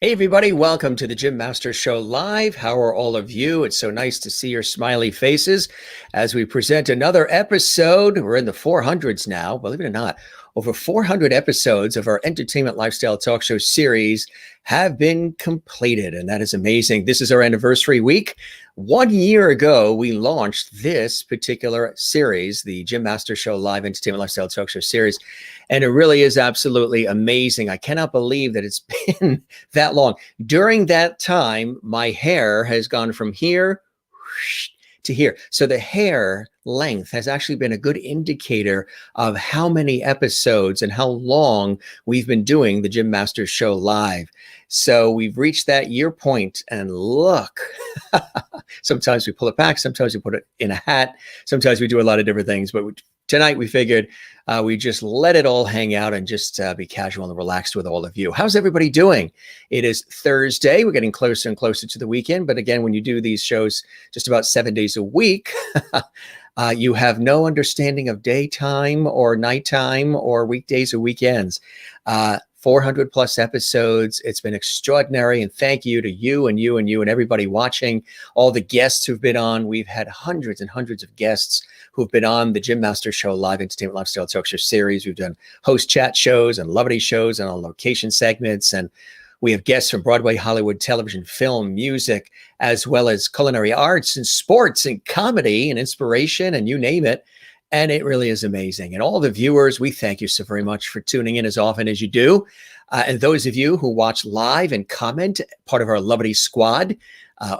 Hey everybody, welcome to the Jim Masters Show Live. How are all of you? It's so nice to see your smiley faces as we present another episode. We're in the 400s now, believe it or not. Over 400 episodes of our entertainment lifestyle talk show series have been completed, and that is amazing. This is our anniversary week. 1 year ago, we launched this particular series, the Jim Masters Show Live Entertainment Lifestyle Talk Show series, and it really is absolutely amazing. I cannot believe that it's been that long. During that time, my hair has gone from here to here. So the hair length has actually been a good indicator of how many episodes and how long we've been doing the Jim Masters Show Live. So we've reached that year point, and look, sometimes we pull it back, sometimes we put it in a hat, sometimes we do a lot of different things, but tonight we figured we just let it all hang out and just be casual and relaxed with all of you. How's everybody doing? It is Thursday. We're getting closer and closer to the weekend. But again, when you do these shows just about 7 days a week, you have no understanding of daytime or nighttime or weekdays or weekends. 400 plus episodes. It's been extraordinary. And thank you to you and you and you and everybody watching, all the guests who've been on. We've had hundreds and hundreds of guests who've been on the Jim Masters Show Live Entertainment Lifestyle Talk Show series. We've done host chat shows and Levity shows and on location segments. And we have guests from Broadway, Hollywood, television, film, music, as well as culinary arts and sports and comedy and inspiration and you name it. And it really is amazing. And all the viewers, we thank you so very much for tuning in as often as you do. And those of you who watch live and comment, part of our Levity squad.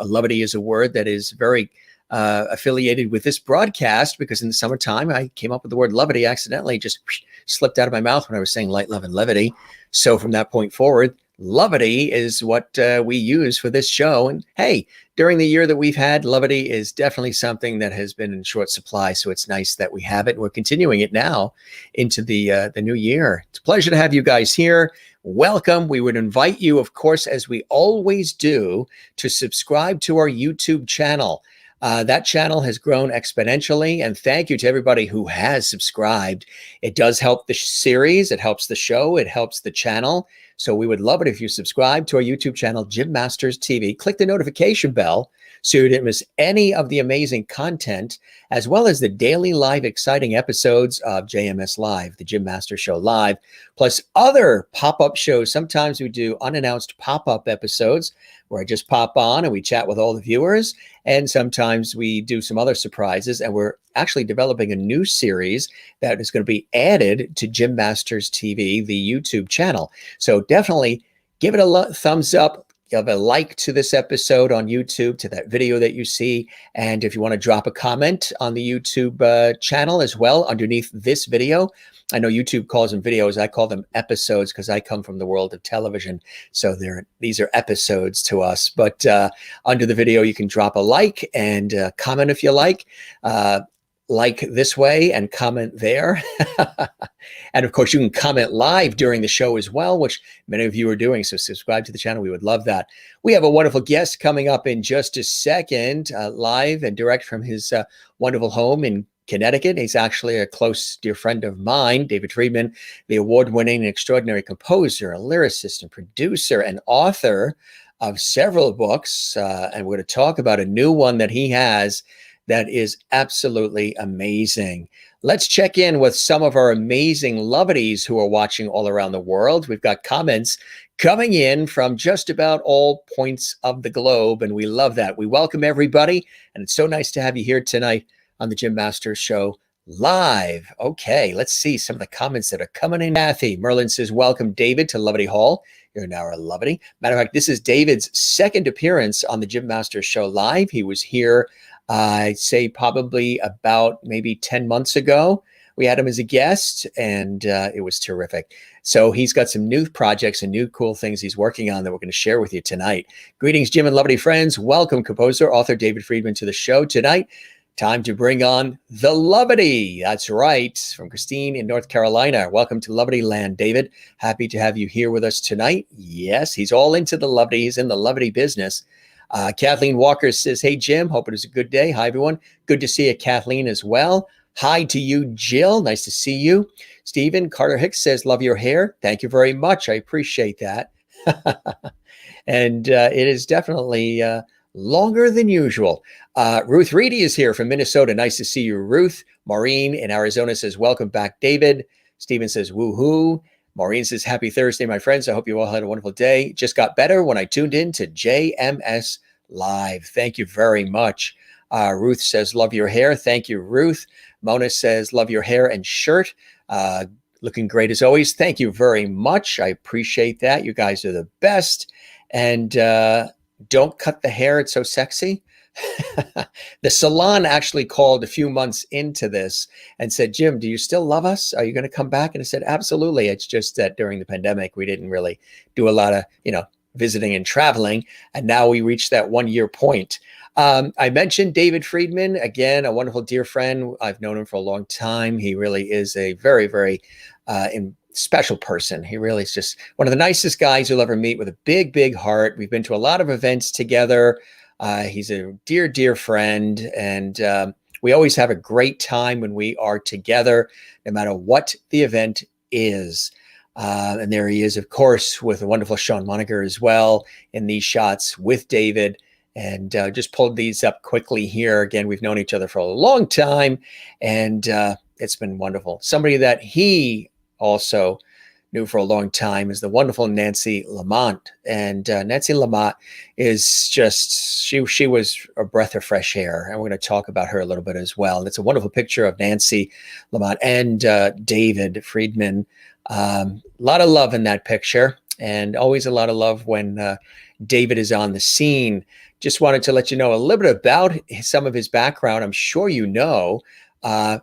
Levity is a word that is very affiliated with this broadcast because in the summertime, I came up with the word levity accidentally, just slipped out of my mouth when I was saying light, love, and levity. So from that point forward, levity is what we use for this show. And hey, during the year that we've had, levity is definitely something that has been in short supply. So it's nice that we have it. And we're continuing it now into the new year. It's a pleasure to have you guys here. Welcome. We would invite you, of course, as we always do, to subscribe to our YouTube channel. That channel has grown exponentially, and thank you to everybody who has subscribed. It does help the series, it helps the show, it helps the channel. So we would love it if you subscribe to our YouTube channel, Jim Masters TV. Click the notification bell so you don't miss any of the amazing content, as well as the daily live exciting episodes of JMS Live, the Jim Masters Show Live, plus other pop-up shows. Sometimes we do unannounced pop-up episodes where I just pop on and we chat with all the viewers. And sometimes we do some other surprises. And we're actually developing a new series that is going to be added to Jim Masters TV, the YouTube channel. So definitely give it a thumbs up. Give a like to this episode on YouTube, to that video that you see. And if you want to drop a comment on the YouTube channel as well underneath this video. I know YouTube calls them videos. I call them episodes because I come from the world of television. So these are episodes to us. But under the video, you can drop a like and comment if you like. Like this way and comment there. And of course, you can comment live during the show as well, which many of you are doing. So subscribe to the channel. We would love that. We have a wonderful guest coming up in just a second, live and direct from his wonderful home in Connecticut. He's actually a close dear friend of mine, David Friedman, the award-winning and extraordinary composer, a lyricist and producer and author of several books. And we're going to talk about a new one that he has that is absolutely amazing. Let's check in with some of our amazing lovities who are watching all around the world. We've got comments coming in from just about all points of the globe, and we love that. We welcome everybody, and it's so nice to have you here tonight on the Jim Masters Show Live. Okay, let's see some of the comments that are coming in. Kathy Merlin says, welcome, David, to Levity Hall. You're now a Levity. Matter of fact, this is David's second appearance on the Jim Masters Show Live. He was here I'd say probably about maybe 10 months ago. We had him as a guest, and it was terrific. So he's got some new projects and new cool things he's working on that we're going to share with you tonight. Greetings, Jim and Levity friends. Welcome, composer, author David Friedman, to the show tonight. Time to bring on the Levity. That's right, from Christine in North Carolina. Welcome to Levity Land, David. Happy to have you here with us tonight. Yes, he's all into the Levity. He's in the Levity business. Kathleen Walker says, hey, Jim, hope it is a good day. Hi, everyone. Good to see you, Kathleen, as well. Hi to you, Jill. Nice to see you. Stephen Carter Hicks says, love your hair. Thank you very much. I appreciate that. And it is definitely longer than usual. Ruth Reedy is here from Minnesota. Nice to see you, Ruth. Maureen in Arizona says, welcome back, David. Stephen says, woohoo. Maureen says, happy Thursday, my friends. I hope you all had a wonderful day. Just got better when I tuned in to JMS Live. Thank you very much. Ruth says, love your hair. Thank you, Ruth. Mona says, love your hair and shirt. Looking great as always. Thank you very much. I appreciate that. You guys are the best. And don't cut the hair. It's so sexy. The salon actually called a few months into this and said, Jim, do you still love us? Are you going to come back? And I said, absolutely. It's just that during the pandemic, we didn't really do a lot of, visiting and traveling. And now we reached that 1 year point. I mentioned David Friedman, again, a wonderful dear friend. I've known him for a long time. He really is a very, very special person. He really is just one of the nicest guys you'll ever meet, with a big, big heart. We've been to a lot of events together. He's a dear, dear friend. And we always have a great time when we are together, no matter what the event is. And there he is, of course, with a wonderful Sean Moniker as well in these shots with David. And just pulled these up quickly here. Again, we've known each other for a long time, and it's been wonderful. Somebody that he also knew for a long time is the wonderful Nancy Lamott. And Nancy Lamott is just, she was a breath of fresh air. And we're going to talk about her a little bit as well. And it's a wonderful picture of Nancy Lamott and David Friedman. A lot of love in that picture, and always a lot of love when David is on the scene. Just wanted to let you know a little bit about some of his background. I'm sure you know,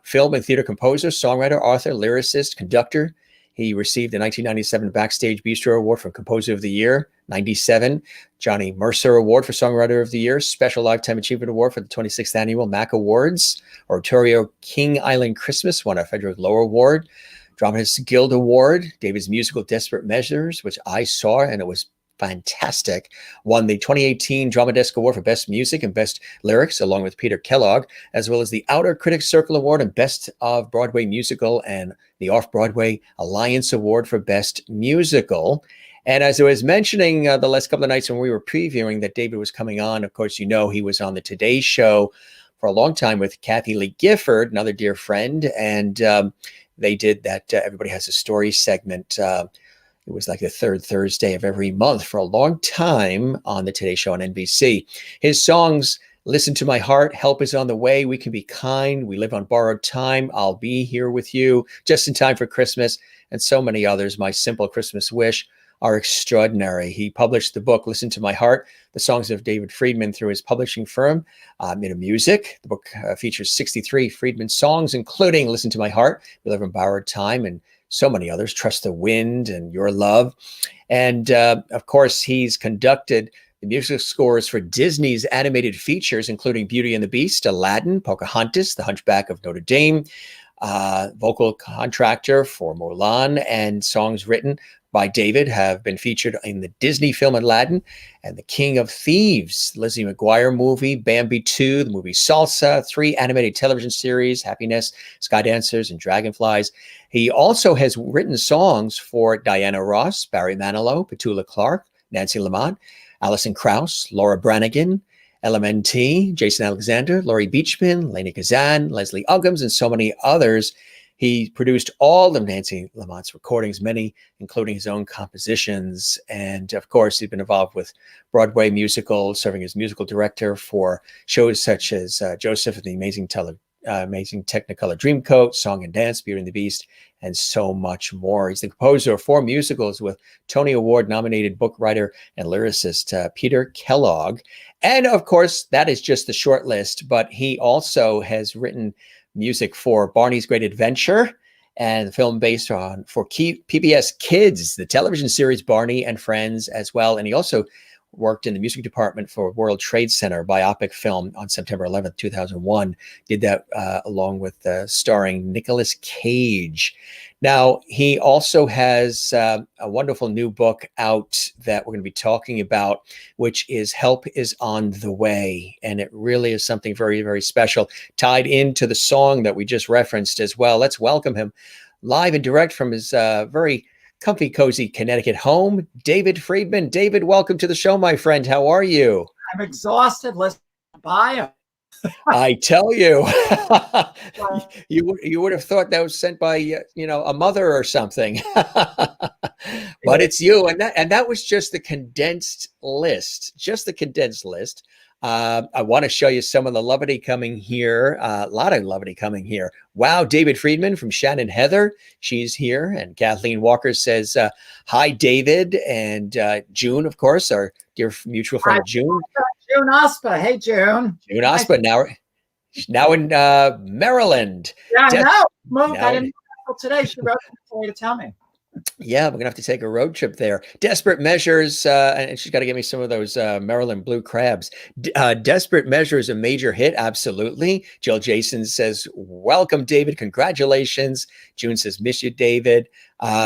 film and theater composer, songwriter, author, lyricist, conductor. He received the 1997 Backstage Bistro Award for Composer of the Year, 97, Johnny Mercer Award for Songwriter of the Year, Special Lifetime Achievement Award for the 26th Annual MAC Awards, Oratorio King Island Christmas won a Frederick Lower Award, Dramatist Guild Award, David's musical Desperate Measures, which I saw, and it was fantastic. Won the 2018 Drama Desk Award for Best Music and Best Lyrics, along with Peter Kellogg, as well as the Outer Critics Circle Award and Best of Broadway Musical, and the Off-Broadway Alliance Award for Best Musical. And as I was mentioning the last couple of nights when we were previewing that David was coming on, of course, he was on the Today Show for a long time with Kathy Lee Gifford, another dear friend, and they did that Everybody Has a Story segment. It was like the third Thursday of every month for a long time on the Today Show on NBC. His songs, Listen to My Heart, Help Is on the Way, We Can Be Kind, We Live on Borrowed Time, I'll Be Here With You, Just in Time for Christmas, and so many others, My Simple Christmas Wish, are extraordinary. He published the book, Listen to My Heart, the songs of David Friedman, through his publishing firm, Music. The book features 63 Friedman songs, including Listen to My Heart, We Live on Borrowed Time, and so many others, Trust the Wind and Your Love. And of course, he's conducted the music scores for Disney's animated features, including Beauty and the Beast, Aladdin, Pocahontas, The Hunchback of Notre Dame, vocal contractor for Mulan, and songs written by David have been featured in the Disney film Aladdin and The King of Thieves, Lizzie McGuire movie, Bambi 2, the movie Salsa, 3 animated television series, Happiness, Skydancers, and Dragonflies. He also has written songs for Diana Ross, Barry Manilow, Petula Clark, Nancy Lamott, Alison Krauss, Laura Branigan, LMNT, Jason Alexander, Laurie Beachman, Lena Kazan, Leslie Uggams, and so many others. He produced all of Nancy Lamott's recordings, many including his own compositions. And of course, he's been involved with Broadway musicals, serving as musical director for shows such as Joseph and the Amazing Technicolor Dreamcoat, Song and Dance, Beauty and the Beast, and so much more. He's the composer of 4 musicals with Tony Award nominated book writer and lyricist Peter Kellogg. And of course, that is just the short list, but he also has written music for Barney's Great Adventure and the film based on for PBS Kids, the television series Barney and Friends as well. And he also worked in the music department for World Trade Center biopic film on September 11th, 2001. Did that along with starring Nicolas Cage. Now, he also has a wonderful new book out that we're going to be talking about, which is Help Is on the Way. And it really is something very, very special, tied into the song that we just referenced as well. Let's welcome him live and direct from his very comfy, cozy Connecticut home, David Friedman. David, welcome to the show, my friend. How are you? I'm exhausted listening to bio. I tell you, you would have thought that was sent by a mother or something, but it's you, and that was just the condensed list, I want to show you some of the levity coming here. A lot of levity coming here. Wow, David Friedman from Shannon Heather, she's here, and Kathleen Walker says hi, David, and June, of course, our dear mutual friend June. June Ospa. Hey, June. June Ospa, now in Maryland. Yeah, I know. Moved. I didn't know today. She wrote today to tell me. Yeah, we're gonna have to take a road trip there. Desperate Measures, and she's got to give me some of those Maryland blue crabs. Desperate Measures, a major hit, absolutely. Jill Jason says, "Welcome, David. Congratulations." June says, "Miss you, David."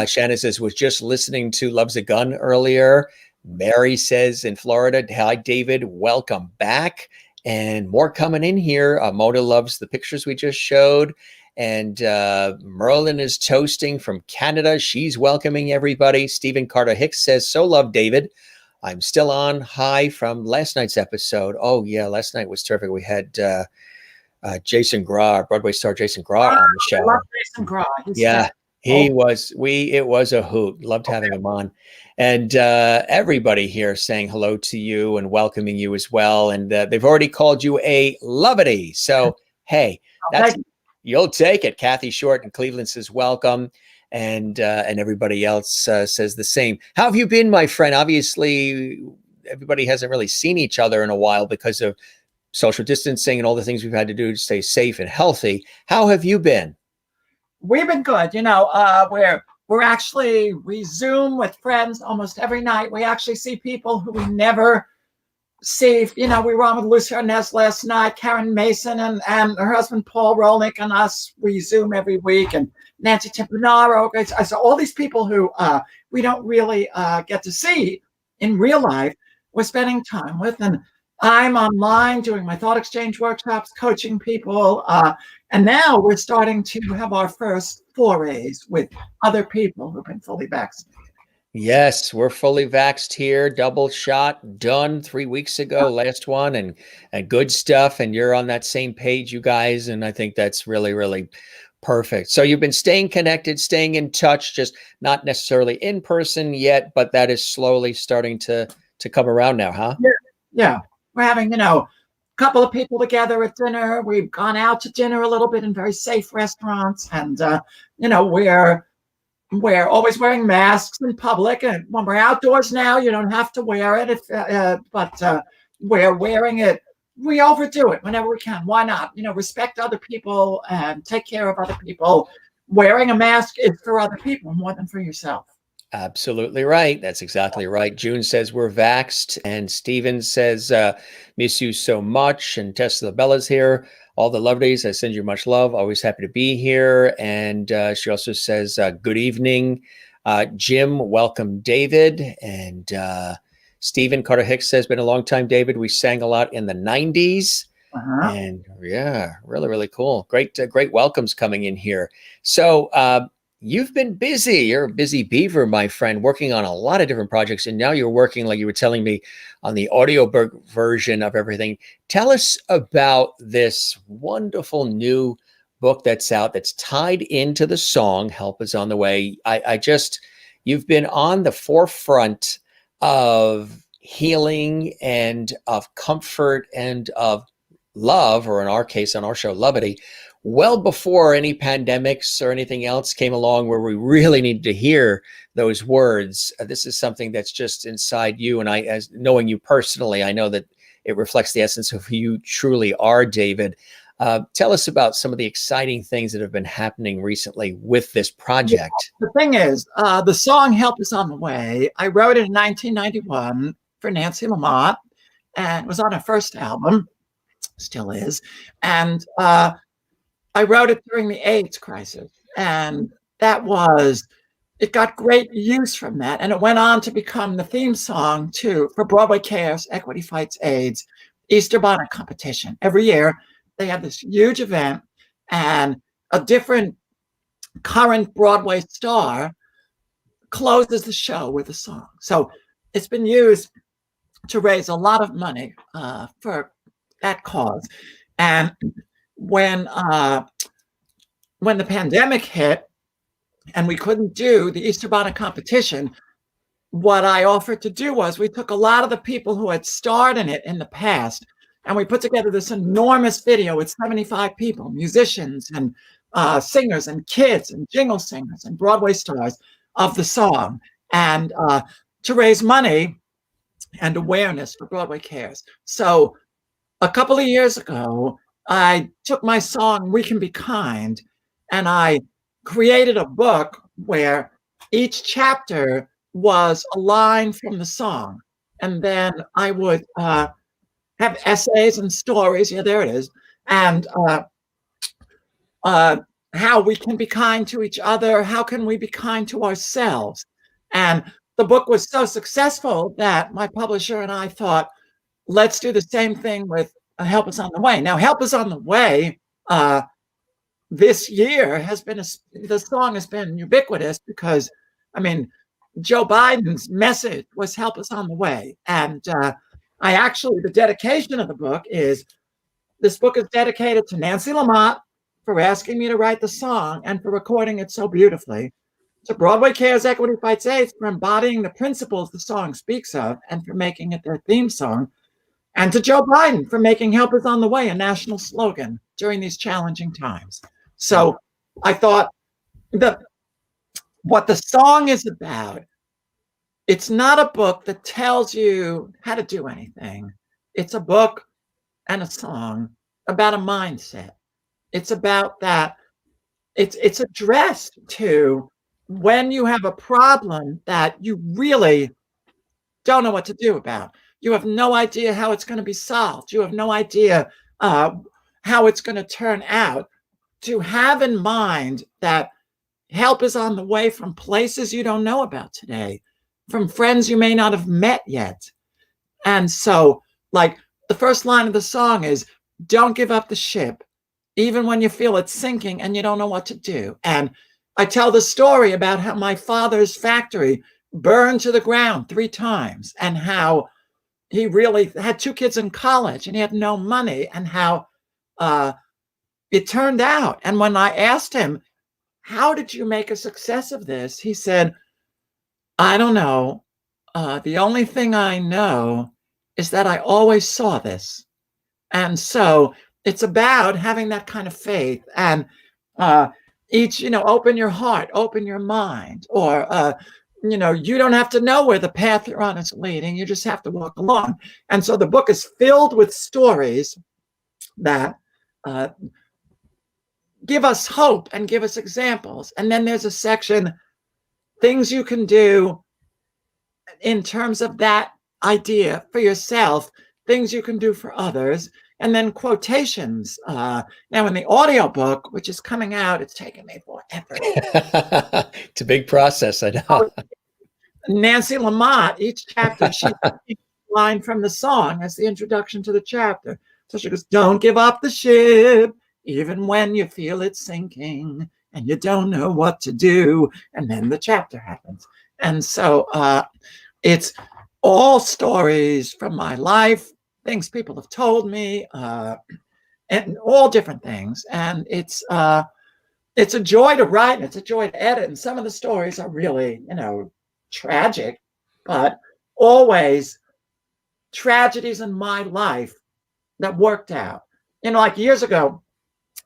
Shannon says, "Was just listening to Loves a Gun earlier." Mary says, "In Florida, hi, David. Welcome back." And more coming in here. Mona loves the pictures we just showed. And Merlin is toasting from Canada. She's welcoming everybody. Stephen Carter Hicks says, "So love, David. I'm still on high from last night's episode." Oh, yeah, last night was terrific. We had Jason Graw, Broadway star Jason Graw on the show. I love Jason Graw. It was a hoot. Loved having him on. And everybody here saying hello to you and welcoming you as well. And they've already called you a lovity. So, hey, you'll take it. Kathy Short in Cleveland says welcome. And everybody else says the same. How have you been, my friend? Obviously, everybody hasn't really seen each other in a while because of social distancing and all the things we've had to do to stay safe and healthy. How have you been? We've been good. We Zoom with friends almost every night. We actually see people who we never see. We were on with Lucy Arnaz last night, Karen Mason and her husband, Paul Rolnick, and us. We Zoom every week, and Nancy Timpanaro. So all these people who we don't really get to see in real life, we're spending time with. And I'm online doing my thought exchange workshops, coaching people. And now we're starting to have our first forays with other people who've been fully vaccinated. Yes, we're fully vaxxed here, double shot, done 3 weeks ago, last one, and good stuff. And you're on that same page, you guys. And I think that's really, really perfect. So you've been staying connected, staying in touch, just not necessarily in person yet, but that is slowly starting to come around now, huh? Yeah. We're having, a couple of people together at dinner. We've gone out to dinner a little bit in very safe restaurants. And, we're always wearing masks in public. And when we're outdoors now, you don't have to wear it. But we're wearing it. We overdo it whenever we can. Why not? Respect other people and take care of other people. Wearing a mask is for other people more than for yourself. Absolutely right. That's exactly right. June says we're vaxxed, and Steven says, miss you so much. And Tessa Bella's here. All the lovelies, I send you much love. Always happy to be here. And she also says, good evening. Jim, welcome, David. And Stephen Carter Hicks says, been a long time, David. We sang a lot in the 90s. And yeah, really, really cool. Great welcomes coming in here. So, you've been busy. You're a busy beaver, my friend, working on a lot of different projects. And now you're working, like you were telling me, on the audiobook version of everything. Tell us about this wonderful new book that's out that's tied into the song, Help Is on the Way. You've been on the forefront of healing and of comfort and of love, or in our case, on our show, Levity, well before any pandemics or anything else came along where we really needed to hear those words. This is something that's just inside you. And as knowing you personally, I know that it reflects the essence of who you truly are, David. Tell us about some of the exciting things that have been happening recently with this project. The thing is, the song Help Is on the Way, I wrote it in 1991 for Nancy Lamott, and it was on her first album, still is. And I wrote it during the AIDS crisis, and it got great use from that. And it went on to become the theme song for Broadway Chaos Equity Fights AIDS Easter Bonnet Competition. Every year they have this huge event, and a different current Broadway star closes the show with a song. So it's been used to raise a lot of money for that cause. And when the pandemic hit and we couldn't do the Easter bonnet competition, what I offered to do was we took a lot of the people who had starred in it in the past, and we put together this enormous video with 75 people, musicians and singers and kids and jingle singers and Broadway stars of the song, and to raise money and awareness for Broadway Cares. So a couple of years ago, I took my song, We Can Be Kind, and I created a book where each chapter was a line from the song. And then I would have essays and stories. Yeah, there it is. And how we can be kind to each other. How can we be kind to ourselves? And the book was so successful that my publisher and I thought, let's do the same thing with Help Us on the Way. Now, Help Us on the Way this year the song has been ubiquitous because, I mean, Joe Biden's message was help us on the way. And the dedication of the book is, this book is dedicated to Nancy Lamott for asking me to write the song and for recording it so beautifully, to Broadway Cares Equity Fights AIDS for embodying the principles the song speaks of and for making it their theme song, and to Joe Biden for making Help Us on the Way a national slogan during these challenging times. So I thought that what the song is about, it's not a book that tells you how to do anything. It's a book and a song about a mindset. It's about that. It's addressed to when you have a problem that you really don't know what to do about. You have no idea how it's going to be solved. You have no idea how it's going to turn out. To have in mind that help is on the way from places you don't know about today, from friends you may not have met yet. And so, like, the first line of the song is, don't give up the ship, even when you feel it's sinking and you don't know what to do. And I tell the story about how my father's factory burned to the ground 3 times, and how he really had 2 kids in college and he had no money, and how it turned out. And when I asked him, how did you make a success of this? He said, I don't know. The only thing I know is that I always saw this. And so it's about having that kind of faith, and open your heart, open your mind, or, you don't have to know where the path you're on is leading. You just have to walk along. And so the book is filled with stories that give us hope and give us examples. And then there's a section, things you can do in terms of that idea for yourself, things you can do for others, and then quotations. Now in the audiobook, which is coming out, it's taken me forever. It's a big process, I know. Nancy Lamott, each chapter, she takes a line from the song as the introduction to the chapter. So she goes, don't give up the ship, even when you feel it sinking and you don't know what to do. And then the chapter happens. And so it's all stories from my life, things people have told me, and all different things. And it's a joy to write, and it's a joy to edit. And some of the stories are really, tragic, but always tragedies in my life that worked out. Like years ago,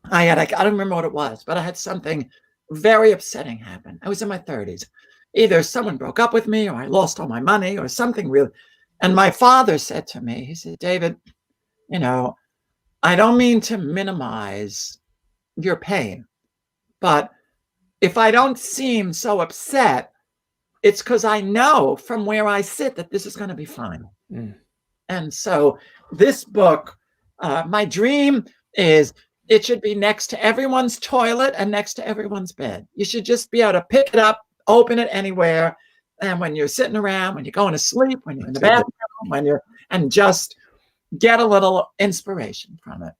I don't remember what it was, but I had something very upsetting happen. I was in my 30s. Either someone broke up with me, or I lost all my money, or something really. And my father said to me, he said, David, I don't mean to minimize your pain, but if I don't seem so upset, it's because I know from where I sit that this is going to be fine. Mm. And so this book, my dream is it should be next to everyone's toilet and next to everyone's bed. You should just be able to pick it up, open it anywhere. And when you're sitting around, when you're going to sleep, when you're in the bathroom, and just get a little inspiration from it.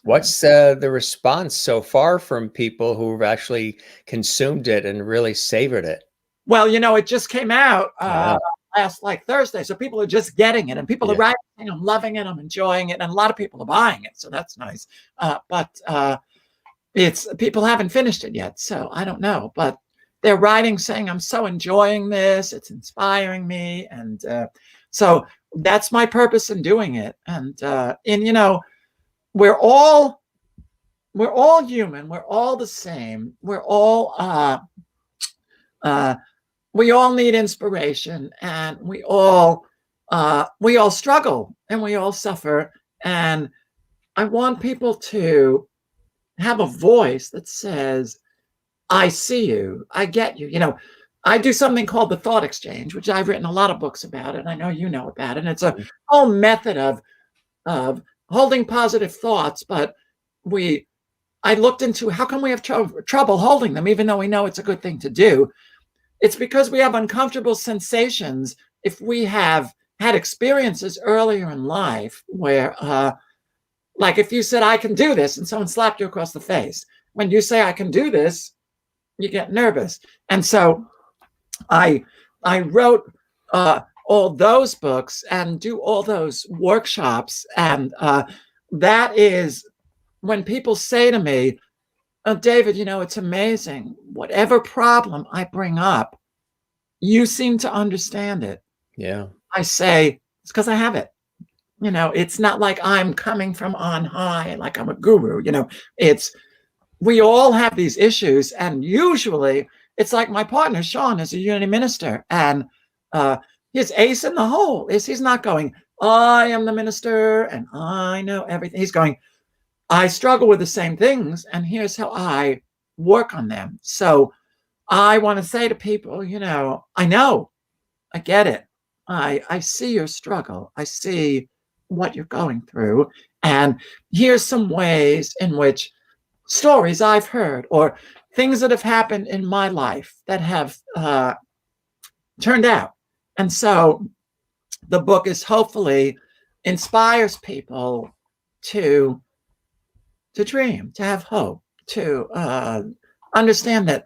What's the response so far from people who've actually consumed it and really savored it? Well, it just came out Yeah. last Thursday, so people are just getting it, and people are Yeah. writing, I'm loving it, I'm enjoying it, and a lot of people are buying it, so that's nice. But it's people haven't finished it yet, so I don't know. But they're writing saying, I'm so enjoying this, it's inspiring me, and so that's my purpose in doing it. And we're all human, we're all the same, we all need inspiration, and we all struggle, and we all suffer. And I want people to have a voice that says, I see you, I get you. I do something called the thought exchange, which I've written a lot of books about, and I know you know about it. And it's a whole method of holding positive thoughts, but I looked into how come we have trouble holding them, even though we know it's a good thing to do. It's because we have uncomfortable sensations. If we have had experiences earlier in life where, like if you said, I can do this, and someone slapped you across the face, when you say, I can do this, you get nervous. And so I wrote all those books and do all those workshops. And that is when people say to me, oh, David, it's amazing. Whatever problem I bring up, you seem to understand it. Yeah. I say, it's because I have it. It's not like I'm coming from on high, like I'm a guru. We all have these issues. And usually it's like my partner, Sean, is a unity minister. And his ace in the hole is he's not going, I am the minister and I know everything. He's going, I struggle with the same things, and here's how I work on them. So I want to say to people, I know, I get it. I see your struggle. I see what you're going through. And here's some ways in which stories I've heard or things that have happened in my life that have turned out. And so the book is hopefully inspires people to dream, to have hope, to understand that,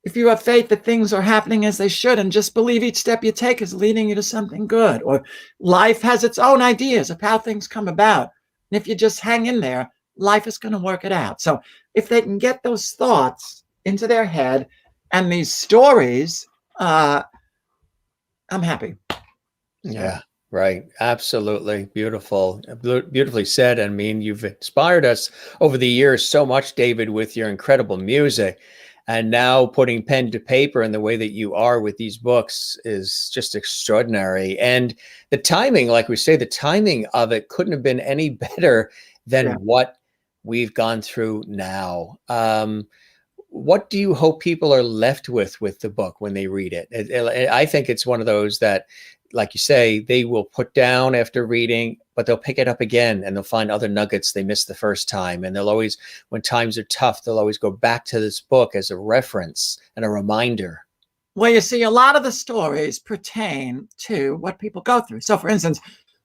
if you have faith that things are happening as they should, and just believe each step you take is leading you to something good, or life has its own ideas of how things come about. And if you just hang in there, life is going to work it out. So if they can get those thoughts into their head and these stories, I'm happy. Yeah. Right. Absolutely. Beautiful. Beautifully said. I mean, you've inspired us over the years so much, David, with your incredible music. And now putting pen to paper in the way that you are with these books is just extraordinary. And the timing, like we say, the timing of it couldn't have been any better than what we've gone through now. What do you hope people are left with the book when they read it? I think it's one of those that, like you say, they will put down after reading, but they'll pick it up again and they'll find other nuggets they missed the first time. And they'll always, when times are tough, they'll always go back to this book as a reference and a reminder. Well, you see, a lot of the stories pertain to what people go through. So, for instance,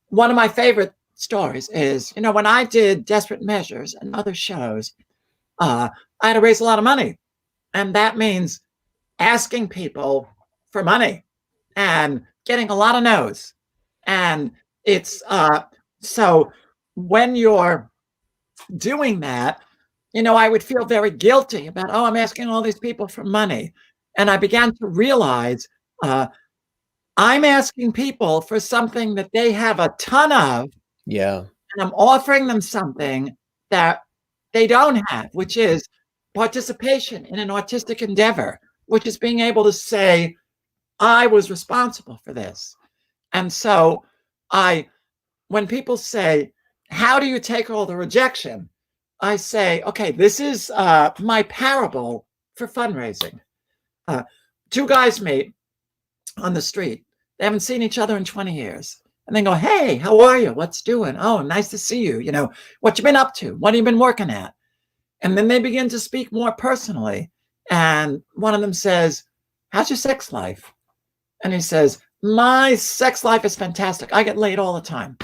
one of my favorite stories is, when I did Desperate Measures and other shows, I had to raise a lot of money. And that means asking people for money and getting a lot of no's. And it's so when you're doing that, I would feel very guilty about, I'm asking all these people for money. And I began to realize I'm asking people for something that they have a ton of. Yeah. And I'm offering them something that they don't have, which is participation in an artistic endeavor, which is being able to say, I was responsible for this. And so when people say, how do you take all the rejection? I say, okay, this is my parable for fundraising. Two guys meet on the street. They haven't seen each other in 20 years. And they go, hey, how are you? What's doing? Oh, nice to see you. What you been up to? What have you been working at? And then they begin to speak more personally. And one of them says, how's your sex life? And he says, my sex life is fantastic. I get laid all the time.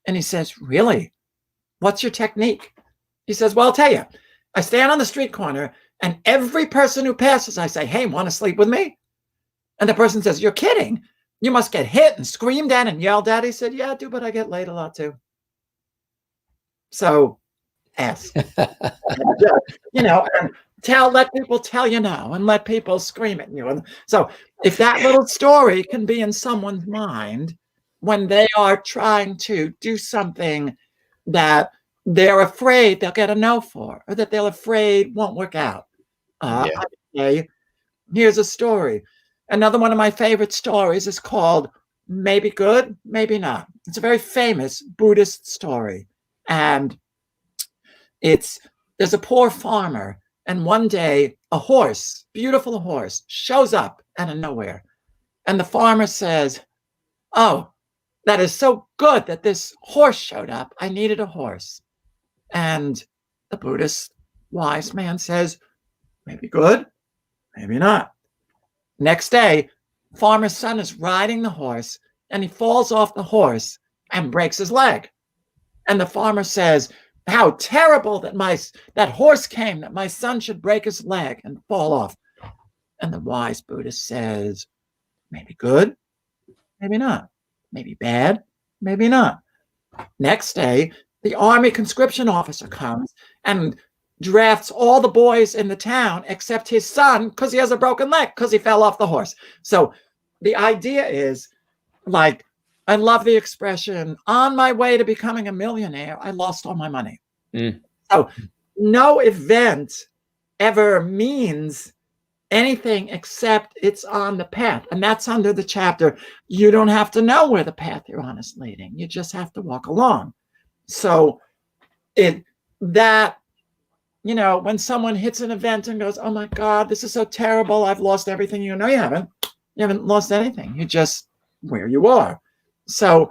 And he says, really? What's your technique? He says, well, I'll tell you. I stand on the street corner, and every person who passes, I say, hey, want to sleep with me? And the person says, you're kidding. You must get hit and screamed at and yelled at. He said, yeah, I do, but I get laid a lot too. So ask. You know, and let people tell you no, and let people scream at you. And so if that little story can be in someone's mind when they are trying to do something that they're afraid they'll get a no for, or that they're afraid won't work out. I say, here's a story. Another one of my favorite stories is called Maybe Good, Maybe Not. It's a very famous Buddhist story. And there's a poor farmer, and one day a horse, beautiful horse, shows up out of nowhere. And the farmer says, oh, that is so good that this horse showed up. I needed a horse. And the Buddhist wise man says, maybe good, maybe not. Next day, farmer's son is riding the horse, and he falls off the horse and breaks his leg. And the farmer says, how terrible that horse came, that my son should break his leg and fall off. And the wise Buddhist says, maybe good, maybe not. Maybe bad, maybe not. Next day, the army conscription officer comes and drafts all the boys in the town except his son, because he has a broken leg, because he fell off the horse. So the idea is, like, I love the expression, on my way to becoming a millionaire, I lost all my money. So no event ever means anything except it's on the path. And that's under the chapter. You don't have to know where the path you're on is leading. You just have to walk along. So when someone hits an event and goes, oh my God, this is so terrible, I've lost everything. You haven't. You haven't lost anything. You're just where you are. So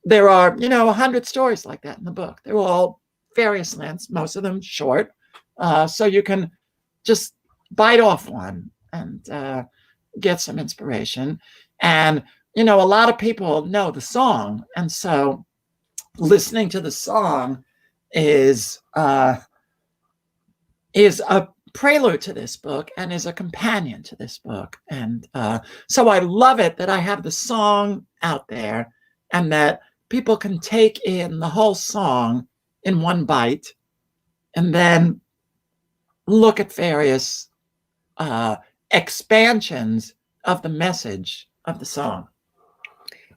there are, 100 stories like that in the book. They're all various lengths, most of them short. So you can just bite off one and get some inspiration. And, a lot of people know the song. And so listening to the song is a prelude to this book and is a companion to this book. And so I love it that I have the song out there and that people can take in the whole song in one bite and then look at various expansions of the message of the song.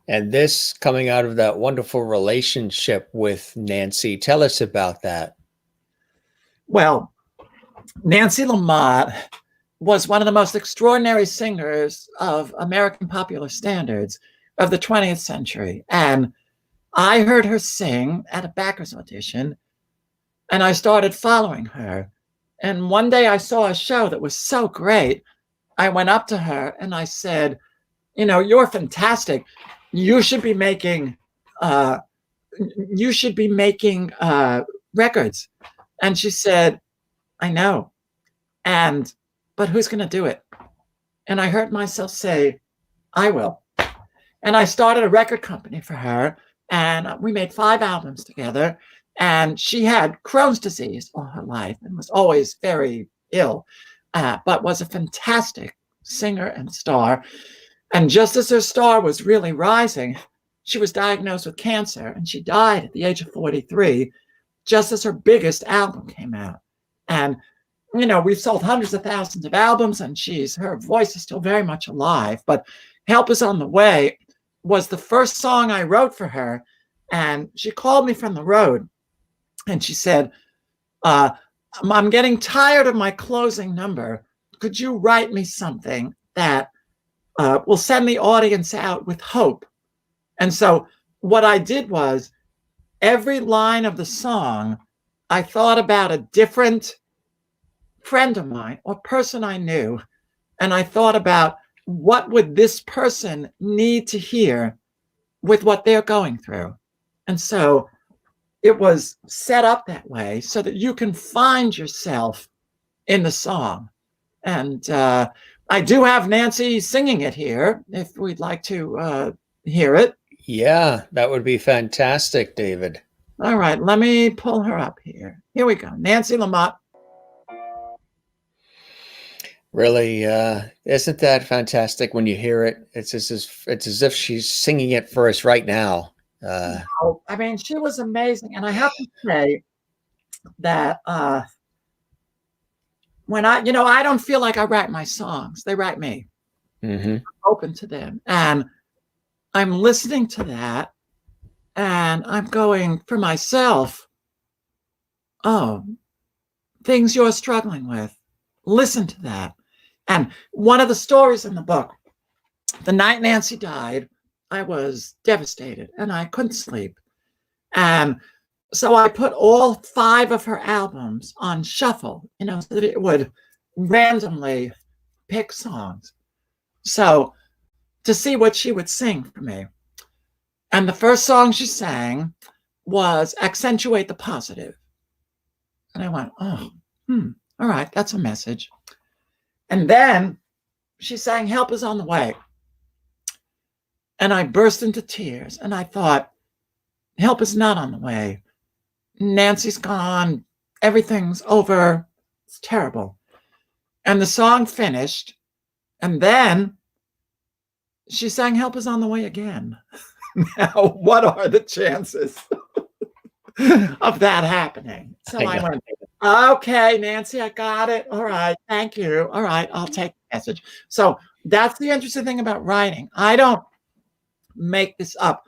And this coming out of that wonderful relationship with Nancy. Tell us about that. Well, Nancy Lamott was one of the most extraordinary singers of American popular standards of the 20th century. And I heard her sing at a Backers audition, and I started following her. And one day I saw a show that was so great. I went up to her and I said, you're fantastic. You should be making records. And she said, I know. But who's going to do it? And I heard myself say, I will. And I started a record company for her. And we made 5 albums together. And she had Crohn's disease all her life and was always very ill, but was a fantastic singer and star. And just as her star was really rising, she was diagnosed with cancer and she died at the age of 43, just as her biggest album came out. And, we've sold hundreds of thousands of albums and her voice is still very much alive, but Help Is on the Way was the first song I wrote for her. And she called me from the road and she said, I'm getting tired of my closing number. Could you write me something that will send the audience out with hope? And so what I did was every line of the song, I thought about a different friend of mine or person I knew. And I thought about what would this person need to hear with what they're going through. And so it was set up that way so that you can find yourself in the song. And I do have Nancy singing it here, if we'd like to hear it. Yeah, that would be fantastic, David. All right, let me pull her up here. Here we go. Nancy Lamott. Really, isn't that fantastic when you hear it? It's as if she's singing it for us right now. Oh, I mean, she was amazing. And I have to say that when I don't feel like I write my songs, they write me. Mm-hmm. Open to them. And I'm listening to that and I'm going for myself, oh, things you're struggling with. Listen to that. And one of the stories in the book, the night Nancy died, I was devastated and I couldn't sleep. And so I put all 5 of her albums on shuffle, so that it would randomly pick songs. So to see what she would sing for me. And the first song she sang was Accentuate the Positive. And I went, oh, all right, that's a message. And then she sang Help Is on the Way. And I burst into tears and I thought, help is not on the way. Nancy's gone. Everything's over. It's terrible. And the song finished. And then she sang Help Is on the Way again. Now, what are the chances of that happening? So I went, okay, Nancy, I got it. All right. Thank you. All right. I'll take the message. So that's the interesting thing about writing. I don't make this up.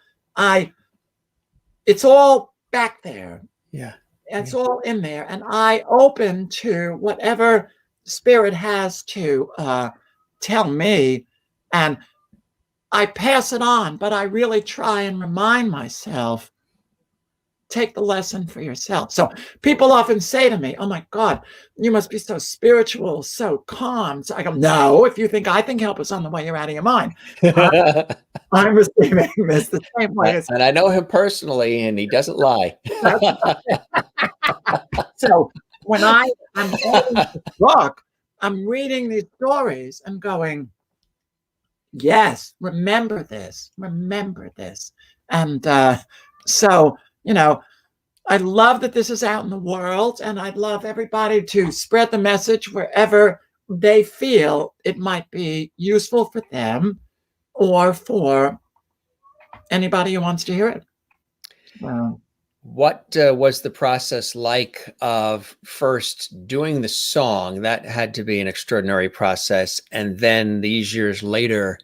It's all back there. Yeah. It's all in there. And I open to whatever spirit has to tell me. And I pass it on, but I really try and remind myself, take the lesson for yourself. So people often say to me, oh my God, you must be so spiritual, so calm. So I go, no, if you think I think help is on the way, you're out of your mind. I'm receiving this the same way. And I know him personally, and he doesn't lie. So when I'm reading the book, I'm reading these stories and going, yes, remember this. And so, I love that this is out in the world, and I'd love everybody to spread the message wherever they feel it might be useful for them or for anybody who wants to hear it. What was the process like of first doing the song? That had to be an extraordinary process. And then these years later,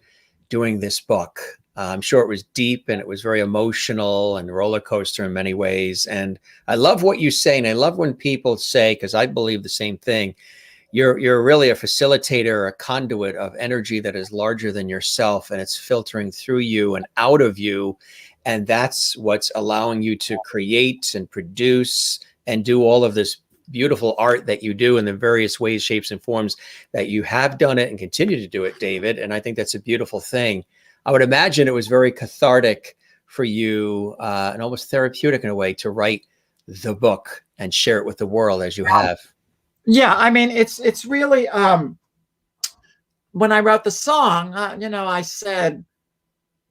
doing this book. I'm sure it was deep and it was very emotional and roller coaster in many ways. And I love what you say. And I love when people say, because I believe the same thing, you're really a facilitator, a conduit of energy that is larger than yourself, and it's filtering through you and out of you. And that's what's allowing you to create and produce and do all of this beautiful art that you do in the various ways, shapes, and forms that you have done it and continue to do it, David. And I think that's a beautiful thing. I would imagine it was very cathartic for you and almost therapeutic in a way to write the book and share it with the world as you have. Yeah, I mean, it's really, when I wrote the song, I said,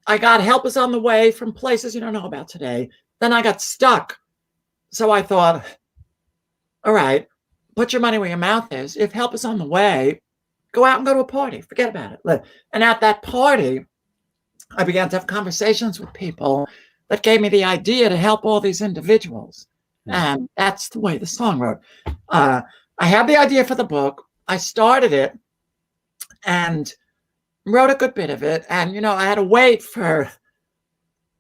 I got help is on the way from places you don't know about today. Then I got stuck. So I thought, all right, put your money where your mouth is. If help is on the way, go out and go to a party. Forget about it. And at that party, I began to have conversations with people that gave me the idea to help all these individuals. And that's the way the song wrote. I had the idea for the book. I started it and wrote a good bit of it. And, I had to wait for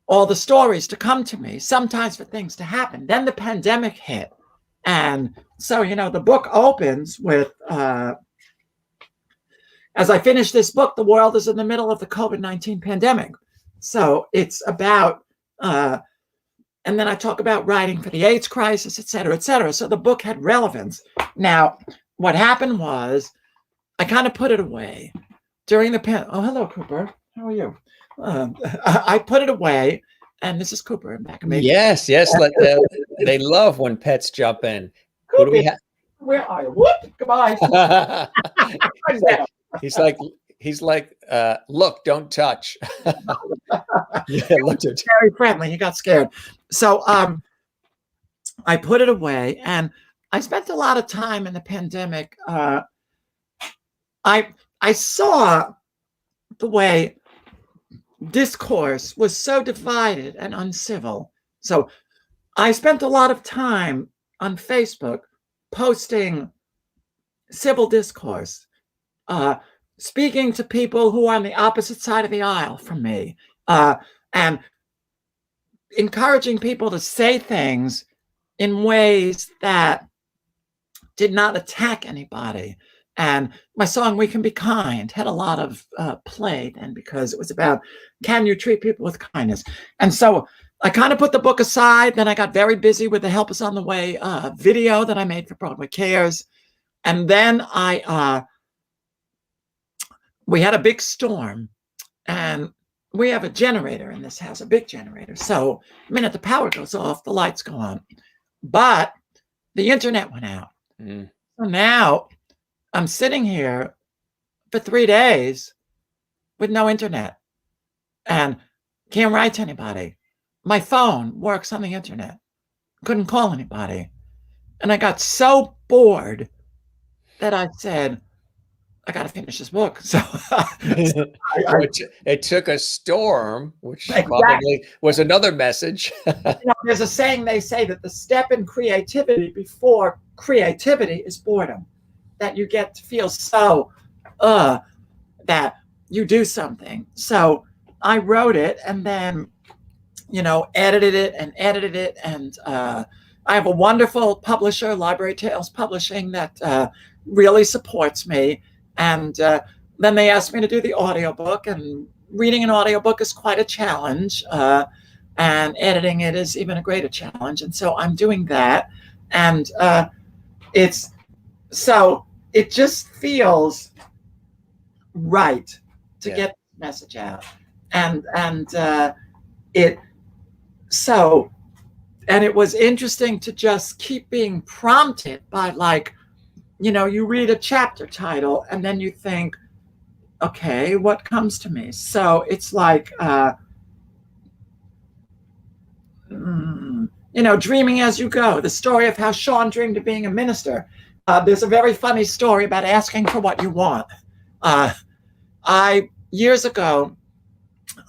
all the stories to come to me, sometimes for things to happen. Then the pandemic hit. And so, the book opens with, as I finish this book, the world is in the middle of the COVID-19 pandemic. So it's about, and then I talk about writing for the AIDS crisis, et cetera, et cetera. So the book had relevance. Now, what happened was I kind of put it away during the Oh, hello, Cooper. How are you? I put it away, and this is Cooper in back of me. Yes. They love when pets jump in. Cooper, who do we have? Where are you? Whoop! Goodbye. He's like, look, don't touch. Yeah, look, very friendly. He got scared. So I put it away, and I spent a lot of time in the pandemic I saw the way discourse was so divided and uncivil. So I spent a lot of time on Facebook posting civil discourse, speaking to people who are on the opposite side of the aisle from me, and encouraging people to say things in ways that did not attack anybody. And my song, We Can Be Kind, had a lot of play then, because it was about, can you treat people with kindness? And so I kind of put the book aside. Then I got very busy with the Help Us on the Way video that I made for Broadway Cares. And then we had a big storm, and we have a generator in this house, a big generator. So the minute the power goes off, the lights go on. But the internet went out. So now I'm sitting here for 3 days with no internet and can't write to anybody. My phone works on the internet. Couldn't call anybody. And I got so bored that I said, I got to finish this book. So it took a storm, which probably was another message. There's a saying, they say that the step in creativity before creativity is boredom, that you get to feel so that you do something. So I wrote it and then, edited it. And I have a wonderful publisher, Library Tales Publishing, that really supports me. And then they asked me to do the audiobook, and reading an audiobook is quite a challenge. And editing it is even a greater challenge. And so I'm doing that. And it just feels right to get the message out. And it was interesting to just keep being prompted by, you read a chapter title and then you think, okay, what comes to me? So it's like, dreaming as you go, the story of how Sean dreamed of being a minister. There's a very funny story about asking for what you want. Years ago,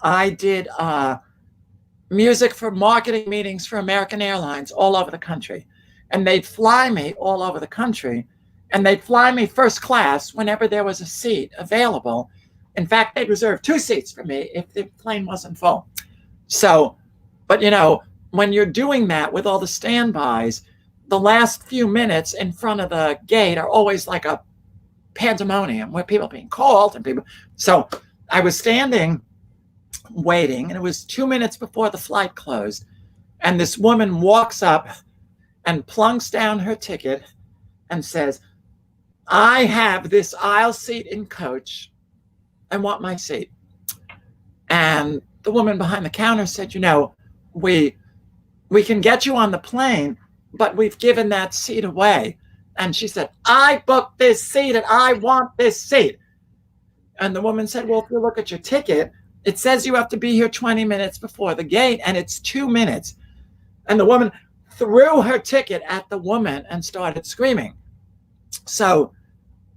I did music for marketing meetings for American Airlines all over the country. And they'd fly me all over the country. And they'd fly me first class whenever there was a seat available. In fact, they'd reserve 2 seats for me if the plane wasn't full. So, but when you're doing that with all the standbys, the last few minutes in front of the gate are always like a pandemonium where people are being called and people. So I was standing waiting, and it was 2 minutes before the flight closed. And this woman walks up and plunks down her ticket and says, I have this aisle seat in coach. I want my seat. And the woman behind the counter said, we can get you on the plane, but we've given that seat away. And she said, I booked this seat and I want this seat. And the woman said, well, if you look at your ticket, it says you have to be here 20 minutes before the gate, and it's 2 minutes. And the woman threw her ticket at the woman and started screaming. So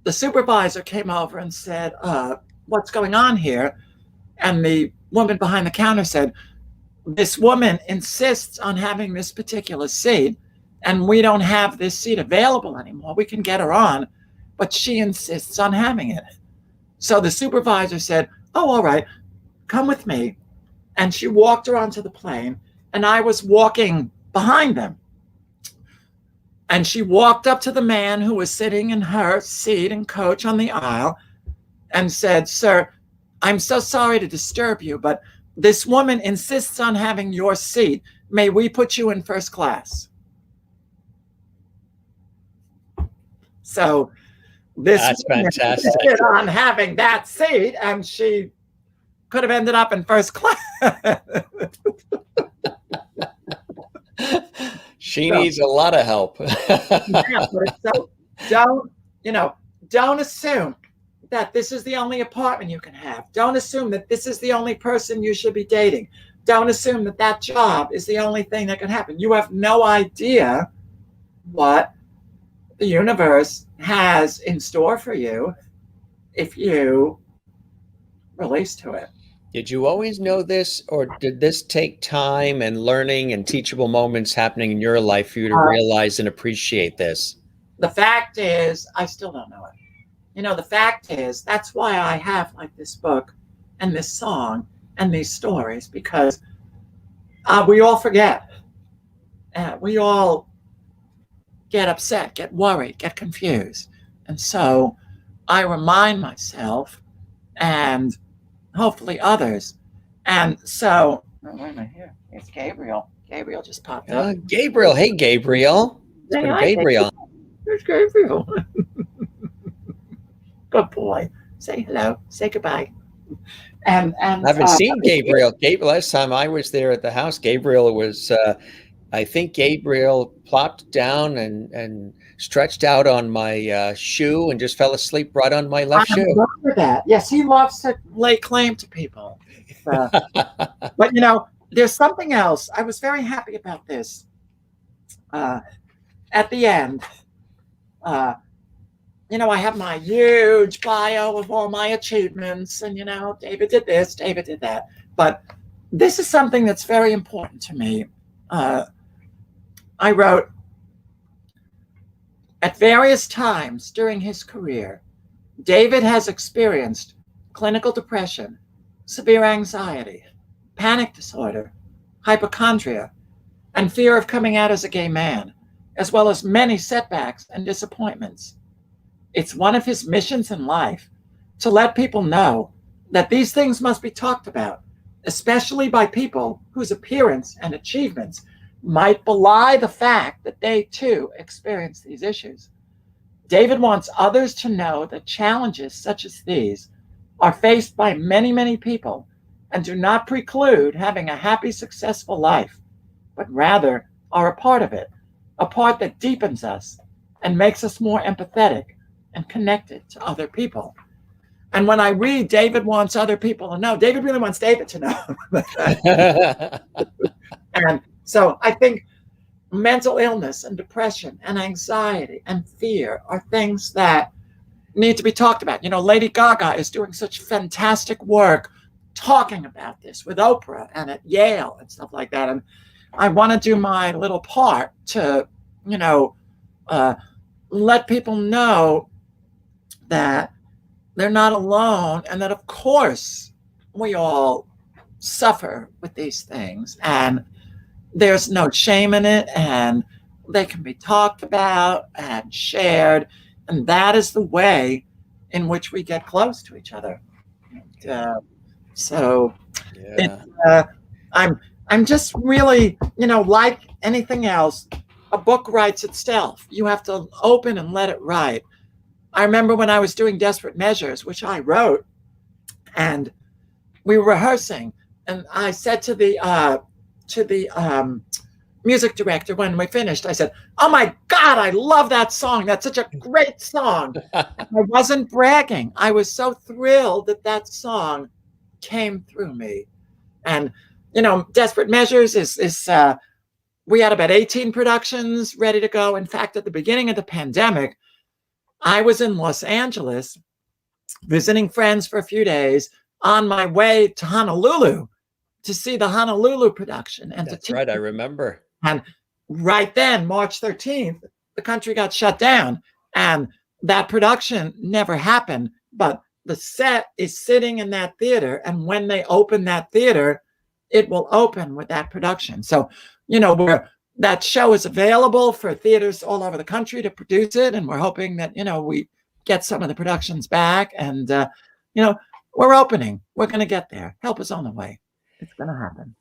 the supervisor came over and said, what's going on here? And the woman behind the counter said, this woman insists on having this particular seat, and we don't have this seat available anymore. We can get her on, but she insists on having it. So the supervisor said, oh, all right, come with me. And she walked her onto the plane, and I was walking behind them. And she walked up to the man who was sitting in her seat in coach on the aisle and said, sir, I'm so sorry to disturb you, but this woman insists on having your seat. May we put you in first class? So That's fantastic. insisted on having that seat, and she could have ended up in first class. She needs a lot of help. So don't assume that this is the only apartment you can have. Don't assume that this is the only person you should be dating. Don't assume that that job is the only thing that can happen. You have no idea what the universe has in store for you if you release to it. Did you always know this, or did this take time and learning and teachable moments happening in your life for you to realize and appreciate this? The fact is, I still don't know it. You know, the fact is, that's why I have like this book and this song and these stories, because we all forget. We all get upset, get worried, get confused. And so I remind myself and hopefully others. And so, oh, wait a minute here. It's Gabriel. Gabriel just popped up. Gabriel. Hey, Gabriel. Hey, Gabriel. There's Gabriel. Good boy. Say hello. Say goodbye. And I haven't seen Gabriel. Last time I was there at the house, Gabriel was, I think Gabriel plopped down and stretched out on my shoe and just fell asleep right on my left shoe. I remember that. Yes, he loves to lay claim to people. But, you know, there's something else. I was very happy about this. At the end, you know, I have my huge bio of all my achievements, and, you know, David did this, David did that. But this is something that's very important to me. I wrote, at various times during his career, David has experienced clinical depression, severe anxiety, panic disorder, hypochondria, and fear of coming out as a gay man, as well as many setbacks and disappointments. It's one of his missions in life to let people know that these things must be talked about, especially by people whose appearance and achievements might belie the fact that they too experience these issues. David wants others to know that challenges such as these are faced by many, many people and do not preclude having a happy, successful life, but rather are a part of it, a part that deepens us and makes us more empathetic and connected to other people. And when I read David wants other people to know, David really wants David to know. And so I think mental illness and depression and anxiety and fear are things that need to be talked about. You know, Lady Gaga is doing such fantastic work talking about this with Oprah and at Yale and stuff like that. And I want to do my little part to, you know, let people know that they're not alone, and that, of course, we all suffer with these things, and there's no shame in it, and they can be talked about and shared, and that is the way in which we get close to each other. I'm just really, you know, like anything else, a book writes itself. You have to open and let it write. I remember when I was doing Desperate Measures, which I wrote, and we were rehearsing, and I said to the music director when we finished, I said, "Oh my God, I love that song. That's such a great song." I wasn't bragging. I was so thrilled that that song came through me. And, you know, Desperate Measures is we had about 18 productions ready to go. In fact, at the beginning of the pandemic, I was in Los Angeles visiting friends for a few days on my way to Honolulu to see the Honolulu production. And that's right, I remember. And right then, March 13th, the country got shut down, and that production never happened. But the set is sitting in that theater, and when they open that theater, it will open with that production. So, you know, that show is available for theaters all over the country to produce it. And we're hoping that, you know, we get some of the productions back, and, you know, we're opening. We're going to get there. Help is on the way. It's going to happen.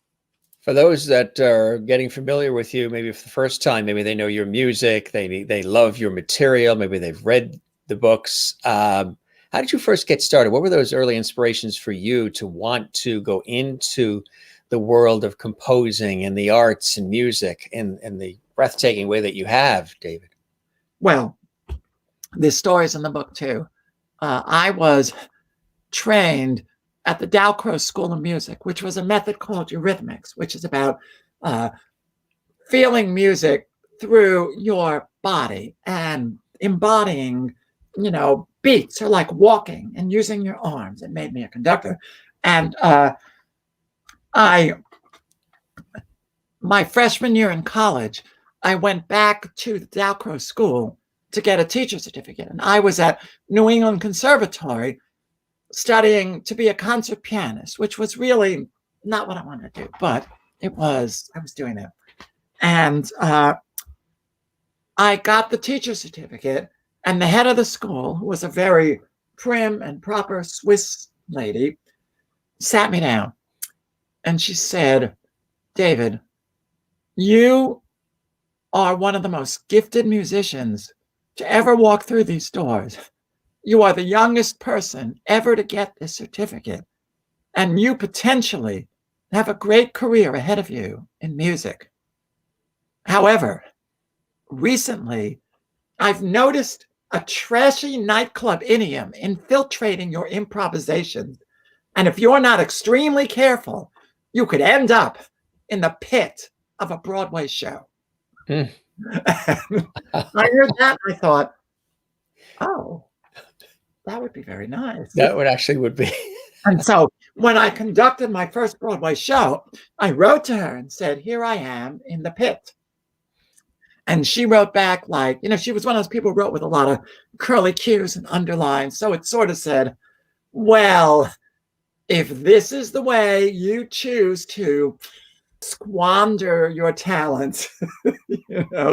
For those that are getting familiar with you, maybe for the first time, maybe they know your music, they love your material, maybe they've read the books. How did you first get started? What were those early inspirations for you to want to go into the world of composing and the arts and music in the breathtaking way that you have, David? Well, there's stories in the book too. I was trained at the Dalcroze School of Music, which was a method called eurythmics, which is about feeling music through your body and embodying beats are like walking and using your arms. It made me a conductor. And my freshman year in college, I went back to the Dalcroze School to get a teacher's certificate. And I was at New England Conservatory studying to be a concert pianist, which was really not what I wanted to do, but I was doing that. And I got the teacher's certificate, and the head of the school, who was a very prim and proper Swiss lady, sat me down and she said, David, you are one of the most gifted musicians to ever walk through these doors. You are the youngest person ever to get this certificate, and you potentially have a great career ahead of you in music. However, recently, I've noticed a trashy nightclub idiom infiltrating your improvisations. And if you're not extremely careful, you could end up in the pit of a Broadway show. I heard that and I thought, oh, that would be very nice. That would be. And so when I conducted my first Broadway show, I wrote to her and said, here I am in the pit. And she wrote back like, she was one of those people who wrote with a lot of curly cues and underlines. So it sort of said, well, if this is the way you choose to squander your talent,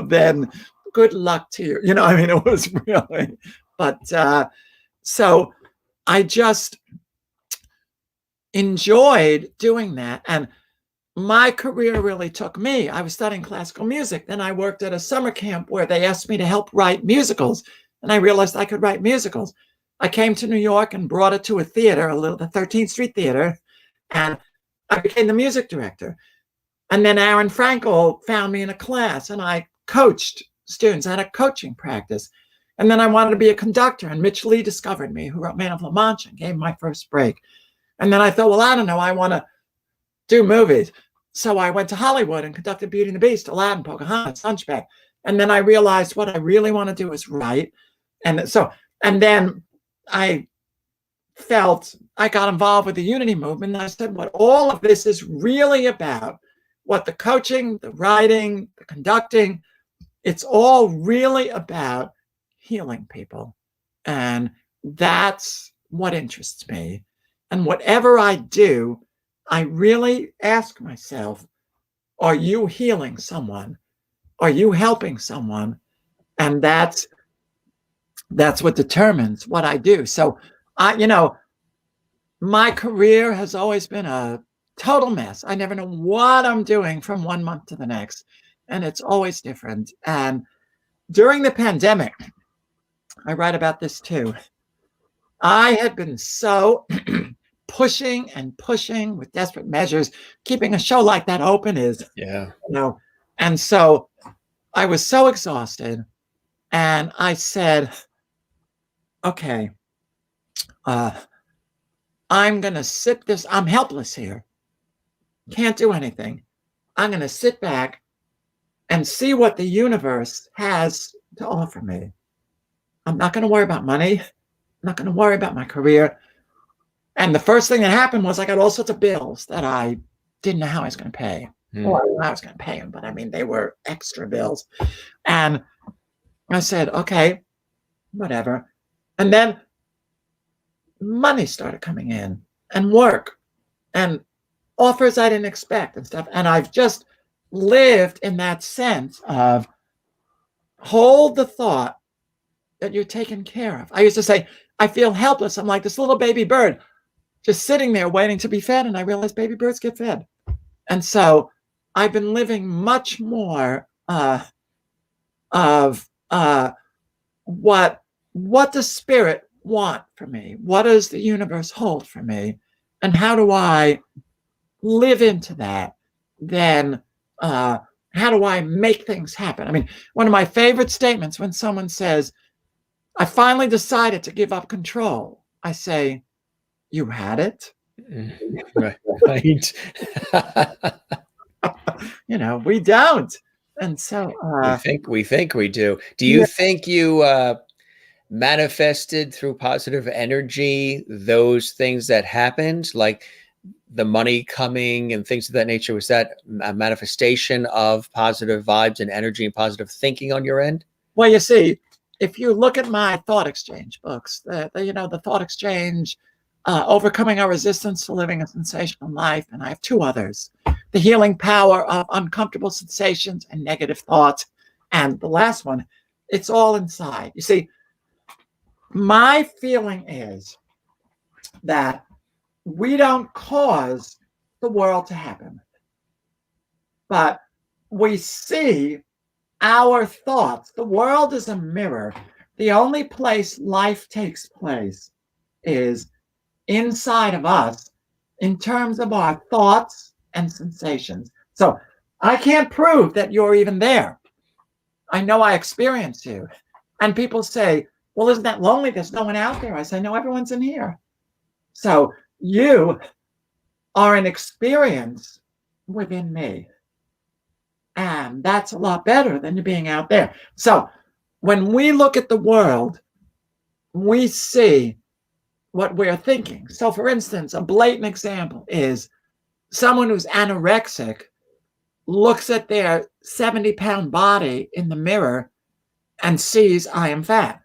then good luck to you. It was really, but so I just enjoyed doing that. And my career really took me. I was studying classical music. Then I worked at a summer camp where they asked me to help write musicals. And I realized I could write musicals. I came to New York and brought it to a theater, the 13th Street Theater. And I became the music director. And then Aaron Frankel found me in a class and I coached students. I had a coaching practice. And then I wanted to be a conductor. And Mitch Lee discovered me, who wrote Man of Lamott and gave my first break. And then I thought, well, I don't know. I want to do movies. So I went to Hollywood and conducted Beauty and the Beast, Aladdin, Pocahontas, Hunchback. And then I realized what I really want to do is write. And then I felt I got involved with the Unity movement. And I said, what all of this is really about, what the coaching, the writing, the conducting, it's all really about healing people. And that's what interests me. And whatever I do, I really ask myself, are you healing someone? Are you helping someone? And that's what determines what I do. So my career has always been a total mess. I never know what I'm doing from one month to the next. And it's always different. And during the pandemic, I write about this too. I had been so pushing with desperate measures. Keeping a show like that open is, and so I was so exhausted. And I said, okay, I'm going to sit this. I'm helpless here. Can't do anything. I'm going to sit back and see what the universe has to offer me. I'm not going to worry about money. I'm not going to worry about my career. And the first thing that happened was I got all sorts of bills that I didn't know how I was going to pay. Well, I was going to pay them, but they were extra bills. And I said, okay, whatever. And then money started coming in and work and offers I didn't expect and stuff. And I've just lived in that sense of hold the thought that you're taken care of. I used to say, I feel helpless. I'm like this little baby bird just sitting there waiting to be fed. And I realized baby birds get fed. And so I've been living much more of what does spirit want for me? What does the universe hold for me? And how do I live into that? Then how do I make things happen? One of my favorite statements when someone says, I finally decided to give up control. I say, you had it? Right. We don't. And so we think we do. Do you think you manifested through positive energy those things that happened, like the money coming and things of that nature? Was that a manifestation of positive vibes and energy and positive thinking on your end? Well, you see, if you look at my thought exchange books, the thought exchange, overcoming our resistance to living a sensational life, and I have two others, the healing power of uncomfortable sensations and negative thoughts, and the last one, it's all inside. You see, my feeling is that we don't cause the world to happen, but we see our thoughts. The world is a mirror. The only place life takes place is inside of us in terms of our thoughts and sensations. So I can't prove that you're even there. I know I experience you. And people say, well, isn't that lonely? There's no one out there. I say, no, everyone's in here. So you are an experience within me. And that's a lot better than you being out there. So when we look at the world, we see what we're thinking. So for instance, a blatant example is someone who's anorexic looks at their 70-pound body in the mirror and sees, I am fat.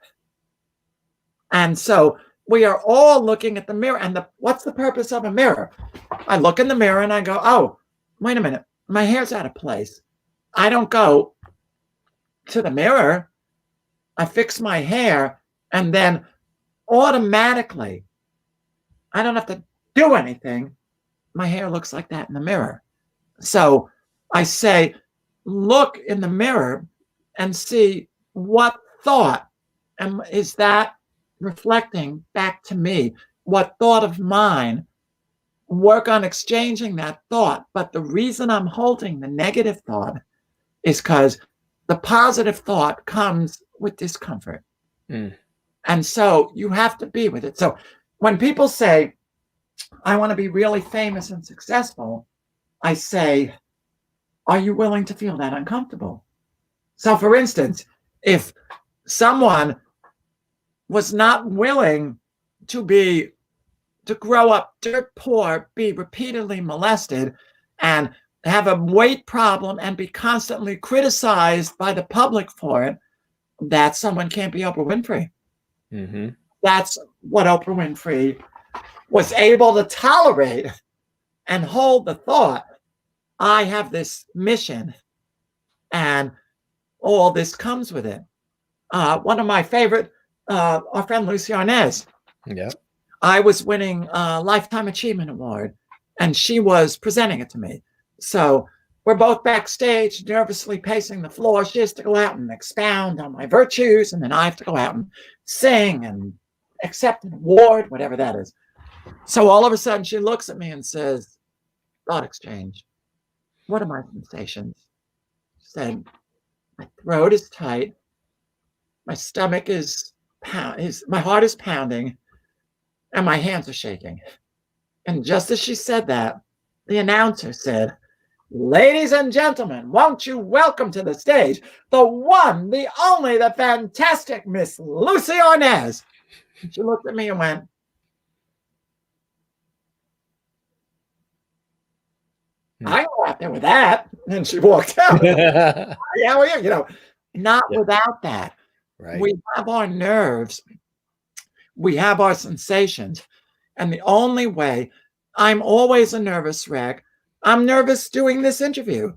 And so we are all looking at the mirror. And what's the purpose of a mirror? I look in the mirror and I go, oh, wait a minute, my hair's out of place. I don't go to the mirror. I fix my hair, and then automatically, I don't have to do anything. My hair looks like that in the mirror. So I say, look in the mirror and see what thought is that reflecting back to me. What thought of mine? Work on exchanging that thought. But the reason I'm holding the negative thought is because the positive thought comes with discomfort. And so you have to be with it. So when people say, I want to be really famous and successful, I say, are you willing to feel that uncomfortable? So for instance, if someone was not willing to grow up dirt poor, be repeatedly molested, and have a weight problem and be constantly criticized by the public for it, that someone can't be Oprah Winfrey. Mm-hmm. That's what Oprah Winfrey was able to tolerate and hold the thought, I have this mission and all this comes with it. One of my favorite, our friend Lucy Arnaz. Yeah. I was winning a Lifetime Achievement Award and she was presenting it to me. So we're both backstage, nervously pacing the floor. She has to go out and expound on my virtues, and then I have to go out and sing and accept an award, whatever that is. So all of a sudden she looks at me and says, thought exchange, what are my sensations? She said, my throat is tight, my stomach my heart is pounding, and my hands are shaking. And just as she said that, the announcer said, ladies and gentlemen, won't you welcome to the stage the one, the only, the fantastic Miss Lucy Arnaz. She looked at me and went, I go out there with that. And she walked out. Yeah, well, yeah, not without that. Right. We have our nerves. We have our sensations. And the only way, I'm always a nervous wreck. I'm nervous doing this interview.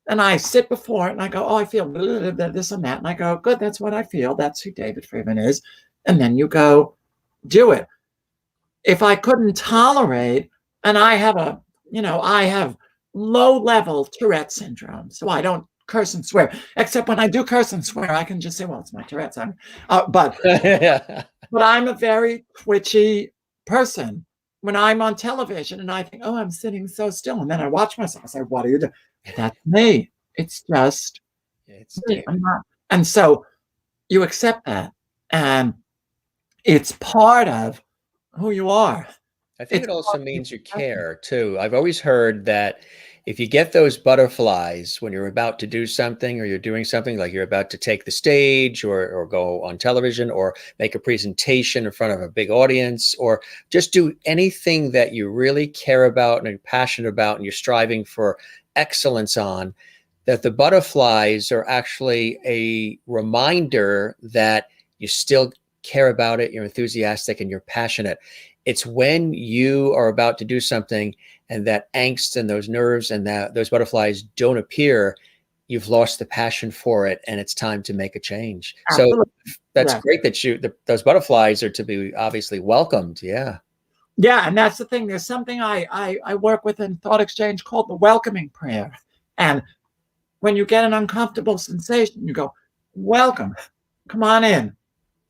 And I sit before it and I go, oh, I feel this and that. And I go, good, that's what I feel. That's who David Friedman is. And then you go do it. If I couldn't tolerate, and I have I have low-level Tourette syndrome, so I don't curse and swear. Except when I do curse and swear, I can just say, well, it's my Tourette's. But I'm a very twitchy person. When I'm on television and I think, oh, I'm sitting so still, and then I watch myself, I say, what are you doing? That's me. It's just me. I'm not. And so you accept that, and it's part of who you are. I think it also means you care too. I've always heard that if you get those butterflies when you're about to do something, or you're doing something like you're about to take the stage, or go on television, or make a presentation in front of a big audience, or just do anything that you really care about and are passionate about and you're striving for excellence on, that the butterflies are actually a reminder that you still care about it, you're enthusiastic, and you're passionate. It's when you are about to do something and that angst and those nerves and those butterflies don't appear, you've lost the passion for it, and it's time to make a change. Absolutely. So that's Yeah. great that those butterflies are to be obviously welcomed. Yeah. Yeah, and that's the thing. There's something I work with in Thought Exchange called the welcoming prayer. And when you get an uncomfortable sensation, you go, welcome, come on in.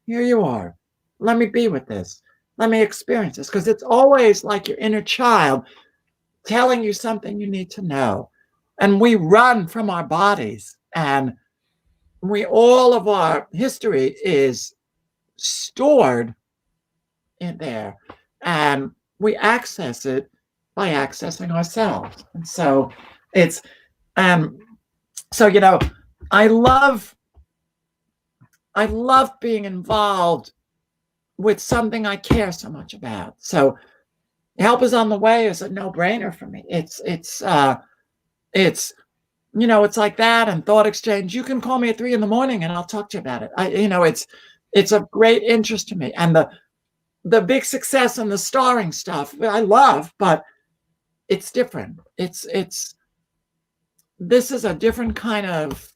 Here you are. Let me be with this. Let me experience this. Because it's always like your inner child telling you something you need to know. And we run from our bodies. And all of our history is stored in there. And we access it by accessing ourselves. And so it's, so, you know, I love being involved with something I care so much about. So Help Is on the Way is a no-brainer for me. It's you know, it's like that. And Thought Exchange, you can call me at 3 a.m. and I'll talk to you about it. You know, it's of great interest to me. And the big success and the starring stuff I love, but it's different. This is a different kind of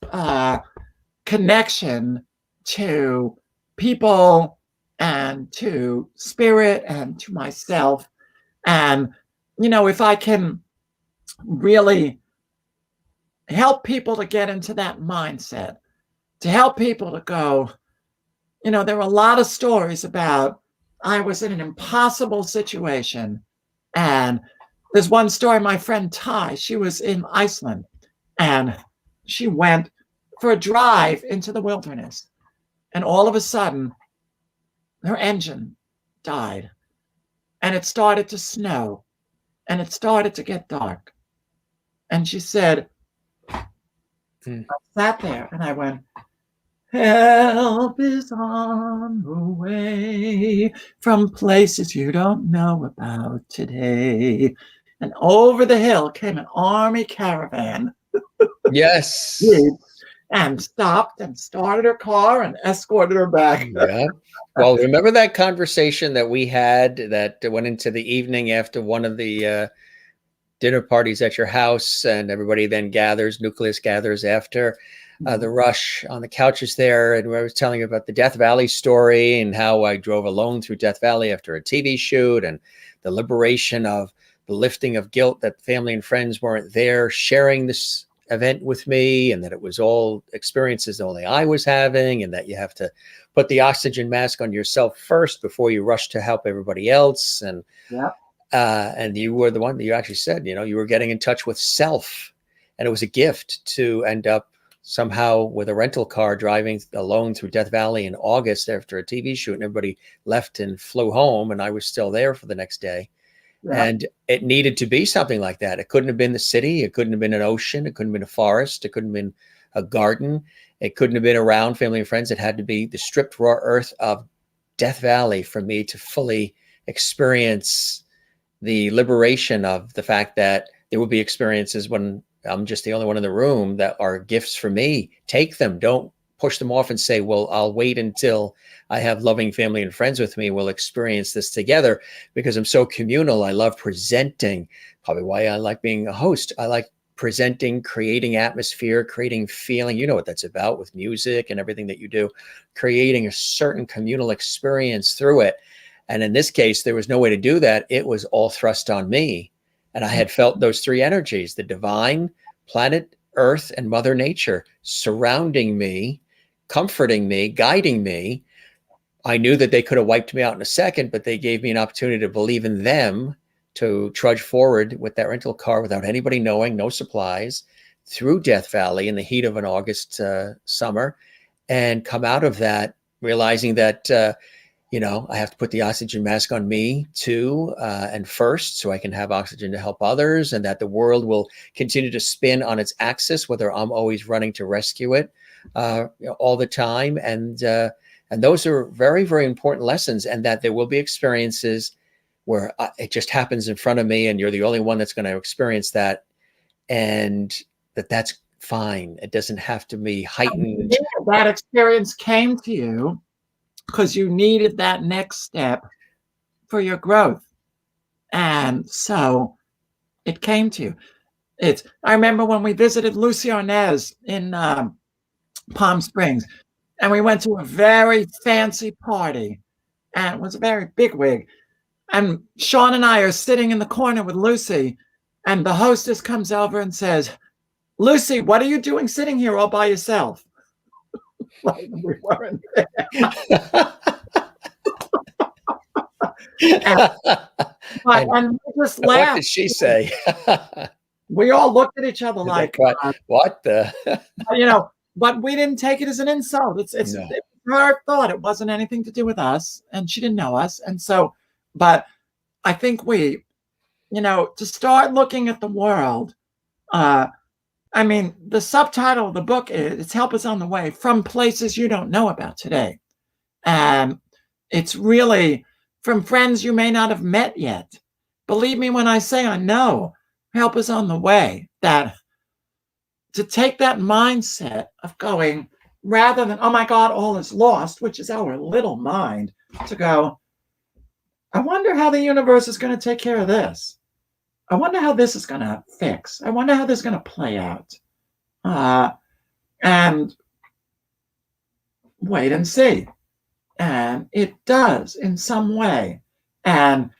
connection to people and to spirit and to myself. And, you know, if I can really help people to get into that mindset, to help people to go, you know, there are a lot of stories about I was in an impossible situation. And there's one story, my friend Ty, she was in Iceland and she went for a drive into the wilderness. And all of a sudden, her engine died. And it started to snow. And it started to get dark. And she said, I sat there and I went, help is on the way from places you don't know about today. And over the hill came an army caravan. Yes. And stopped and started her car and escorted her back. Yeah. Well, remember that conversation that we had that went into the evening after one of the dinner parties at your house, and everybody then nucleus gathers after the rush on the couches there. And I was telling you about the Death Valley story and how I drove alone through Death Valley after a TV shoot, and the liberation of the lifting of guilt that family and friends weren't there sharing this event with me, and that it was all experiences only I was having, and that you have to put the oxygen mask on yourself first before you rush to help everybody else. And and you were the one that you actually said, you know, you were getting in touch with self, and it was a gift to end up somehow with a rental car driving alone through Death Valley in August after a TV shoot, and everybody left and flew home, and I was still there for the next day. And it needed to be something like that. It couldn't have been the city. It couldn't have been an ocean. It couldn't have been a forest. It couldn't have been a garden. It couldn't have been around family and friends. It had to be the stripped raw earth of Death Valley for me to fully experience the liberation of the fact that there will be experiences when I'm just the only one in the room that are gifts for me. Take them. Don't push them off and say, well, I'll wait until I have loving family and friends with me. We'll experience this together, because I'm so communal. I love presenting. Probably why I like being a host. I like presenting, creating atmosphere, creating feeling. You know what that's about with music and everything that you do, creating a certain communal experience through it. And in this case, there was no way to do that. It was all thrust on me. And I had felt those three energies, the divine, planet Earth, and Mother Nature surrounding me, comforting me, guiding me. I knew that they could have wiped me out in a second, but they gave me an opportunity to believe in them, to trudge forward with that rental car without anybody knowing, no supplies, through Death Valley in the heat of an August summer, and come out of that realizing that I have to put the oxygen mask on me too, and first, so I can have oxygen to help others, and that the world will continue to spin on its axis, whether I'm always running to rescue it all the time. And those are very, very important lessons, and that there will be experiences where it just happens in front of me and you're the only one that's going to experience that, and that's fine. It doesn't have to be heightened. That experience came to you because you needed that next step for your growth. And so it came to you. I remember when we visited Lucy Arnaz in Palm Springs, and we went to a very fancy party, and it was a very big wig. And Sean and I are sitting in the corner with Lucy, and the hostess comes over and says, "Lucy, what are you doing sitting here all by yourself?" Like we weren't there. and we just laughed. What did she say? We all looked at each other like, what the? But we didn't take it as an insult. It's her thought. It wasn't anything to do with us, and she didn't know us. And so, but I think we, to start looking at the world, the subtitle of the book is Help Us on the Way from Places You Don't Know About Today. And it's really from friends you may not have met yet. Believe me when I say I know, help us on the way. That to take that mindset of going, rather than, oh my God, all is lost, which is our little mind, to go, I wonder how the universe is going to take care of this. I wonder how this is going to fix. I wonder how this is going to play out. And wait and see. And it does in some way. And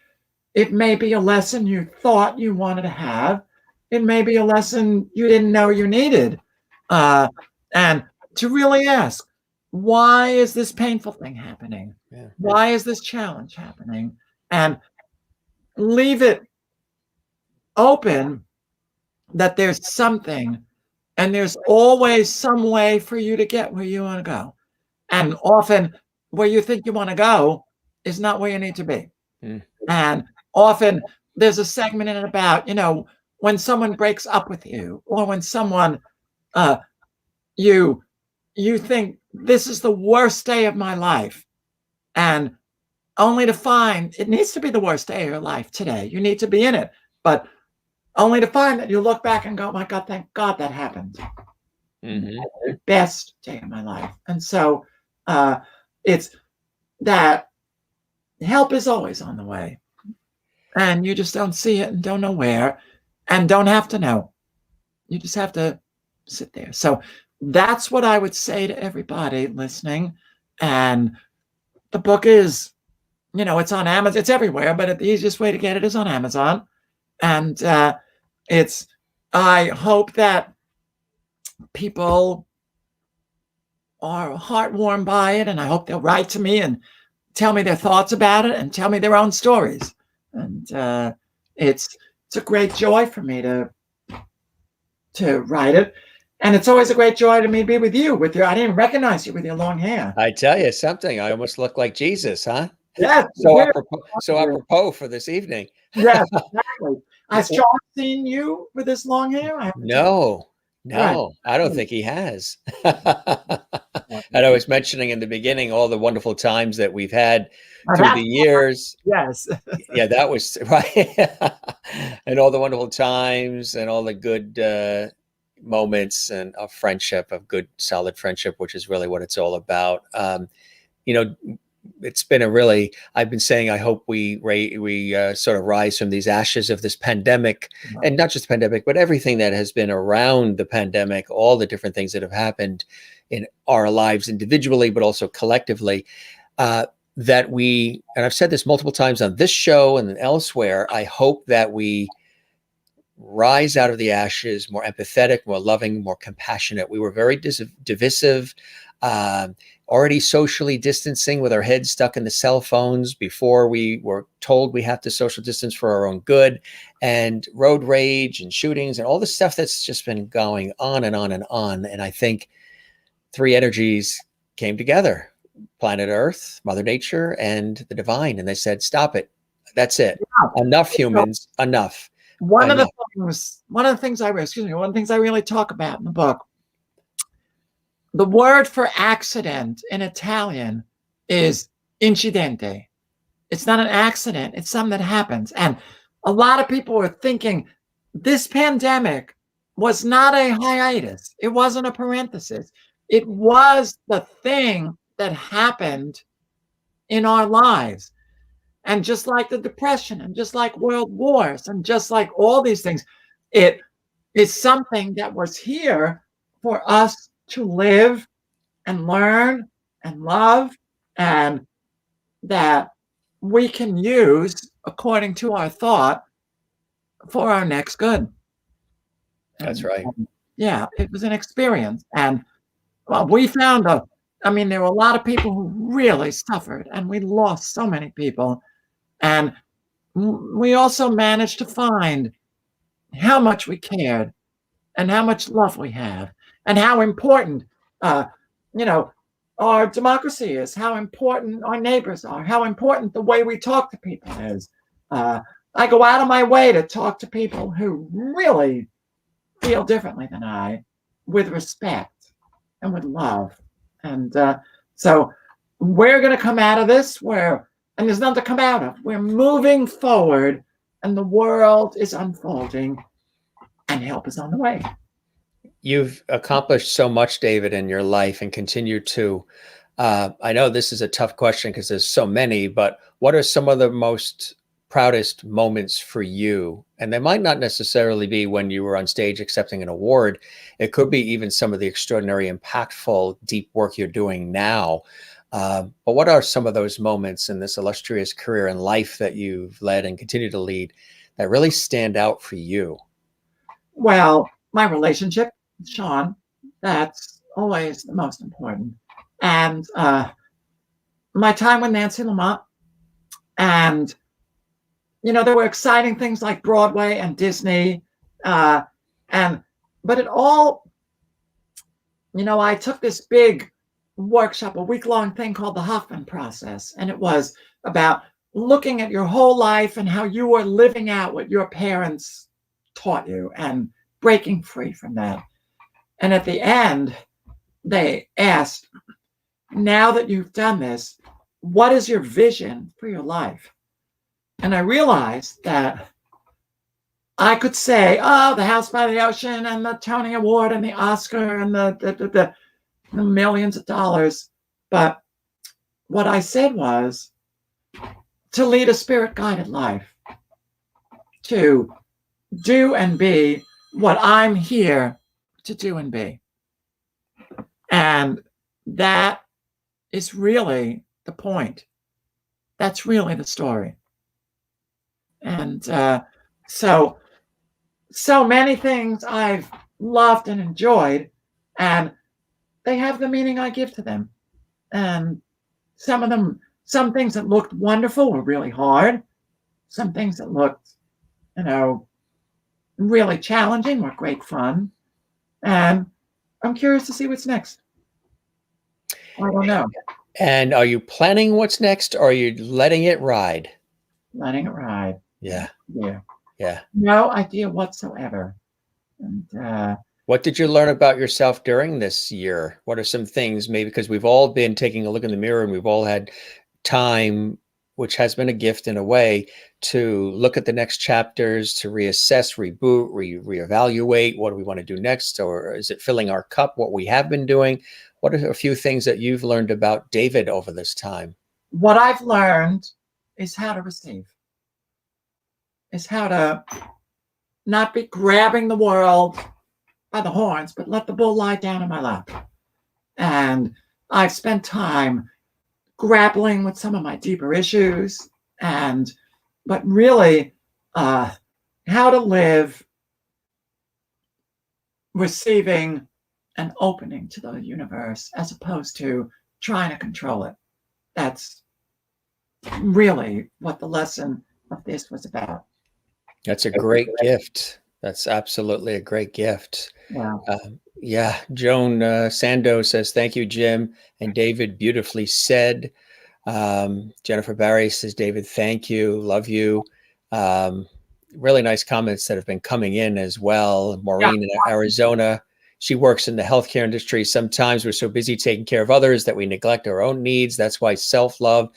it may be a lesson you thought you wanted to have. It may be a lesson you didn't know you needed. And to really ask, why is this painful thing happening? Yeah. Why is this challenge happening? And leave it open that there's something, and there's always some way for you to get where you want to go. And often where you think you want to go is not where you need to be. And often there's a segment in it about, when someone breaks up with you, or when someone, you think this is the worst day of my life, and only to find it needs to be the worst day of your life today. You need to be in it, but only to find that you look back and go, my God, thank God that happened. Mm-hmm. The best day of my life. And so it's that help is always on the way, and you just don't see it and don't know where, and don't have to know. You just have to sit there. So that's what I would say to everybody listening. And the book is, it's on Amazon. It's everywhere, but the easiest way to get it is on Amazon. And I hope that people are heartwarmed by it, and I hope they'll write to me and tell me their thoughts about it and tell me their own stories. And it's a great joy for me to write it. And it's always a great joy to me to be with you. I didn't even recognize you with your long hair. I tell you something, I almost look like Jesus, huh? Yes. So apropos for this evening. Yes, exactly. Has John seen you with this long hair? No, Right. I don't think he has. And I was mentioning in the beginning all the wonderful times that we've had through the years. Yes. Yeah, that was right. And all the wonderful times and all the good moments and of friendship, of good, solid friendship, which is really what it's all about. It's been I've been saying, I hope we sort of rise from these ashes of this pandemic, and not just pandemic, but everything that has been around the pandemic, all the different things that have happened in our lives individually, but also collectively, that we, and I've said this multiple times on this show and elsewhere, I hope that we rise out of the ashes more empathetic, more loving, more compassionate. We were very divisive, already socially distancing with our heads stuck in the cell phones before we were told we have to social distance for our own good, and road rage and shootings and all the stuff that's just been going on and on and on. And I think three energies came together. planet Earth, Mother Nature, and the divine. And they said, stop it. That's it. Enough humans, enough. One of the things I really talk about in the book, the word for accident in Italian is incidente. It's not an accident. It's something that happens. And a lot of people are thinking this pandemic was not a hiatus. It wasn't a parenthesis. It was the thing that happened in our lives. And just like the Depression, and just like world wars, and just like all these things, it is something that was here for us to live and learn and love, and that we can use according to our thought for our next good. That's right. Yeah, it was an experience. And we found there were a lot of people who really suffered, and we lost so many people. And we also managed to find how much we cared, and how much love we have, and how important, our democracy is, how important our neighbors are, how important the way we talk to people is. I go out of my way to talk to people who really feel differently than I, with respect and with love. And so we're going to come out of this and there's nothing to come out of. We're moving forward, and the world is unfolding, and help is on the way. You've accomplished so much, David, in your life, and continue to. I know this is a tough question because there's so many, but what are some of the most proudest moments for you? And they might not necessarily be when you were on stage accepting an award. It could be even some of the extraordinary, impactful, deep work you're doing now. But what are some of those moments in this illustrious career and life that you've led and continue to lead that really stand out for you? Well, my relationship with Sean, that's always the most important. And my time with Nancy Lamott. And, there were exciting things like Broadway and Disney. But it all, I took this big workshop, a week-long thing called the Hoffman process. And it was about looking at your whole life and how you were living out what your parents taught you and breaking free from that. And at the end, they asked, now that you've done this, what is your vision for your life? And I realized that I could say, the House by the Ocean and the Tony Award and the Oscar and the millions of dollars. But what I said was to lead a spirit-guided life, to do and be what I'm here to do and be. And that is really the point. That's really the story. And so many things I've loved and enjoyed, and they have the meaning I give to them. And some things that looked wonderful were really hard. Some things that looked, really challenging were great fun. And I'm curious to see what's next. I don't know. And are you planning what's next, or are you letting it ride? Letting it ride. Yeah. Yeah. No idea whatsoever. And what did you learn about yourself during this year? What are some things, maybe because we've all been taking a look in the mirror and we've all had time, which has been a gift in a way, to look at the next chapters, to reassess, reboot, reevaluate. What do we want to do next? Or is it filling our cup, what we have been doing? What are a few things that you've learned about David over this time? What I've learned is how to receive, is how to not be grabbing the world by the horns, but let the bull lie down in my lap. And I've spent time grappling with some of my deeper issues, but really how to live receiving and opening to the universe as opposed to trying to control it. That's really what the lesson of this was about. That's a great gift. That's absolutely a great gift. Wow. Yeah, Joan Sando says, thank you, Jim and David. Beautifully said. Jennifer Barry says, David, thank you. Love you. Um, really nice comments that have been coming in as well. Yeah. Maureen in Arizona. She works in the healthcare industry. Sometimes we're so busy taking care of others that we neglect our own needs. That's why self-love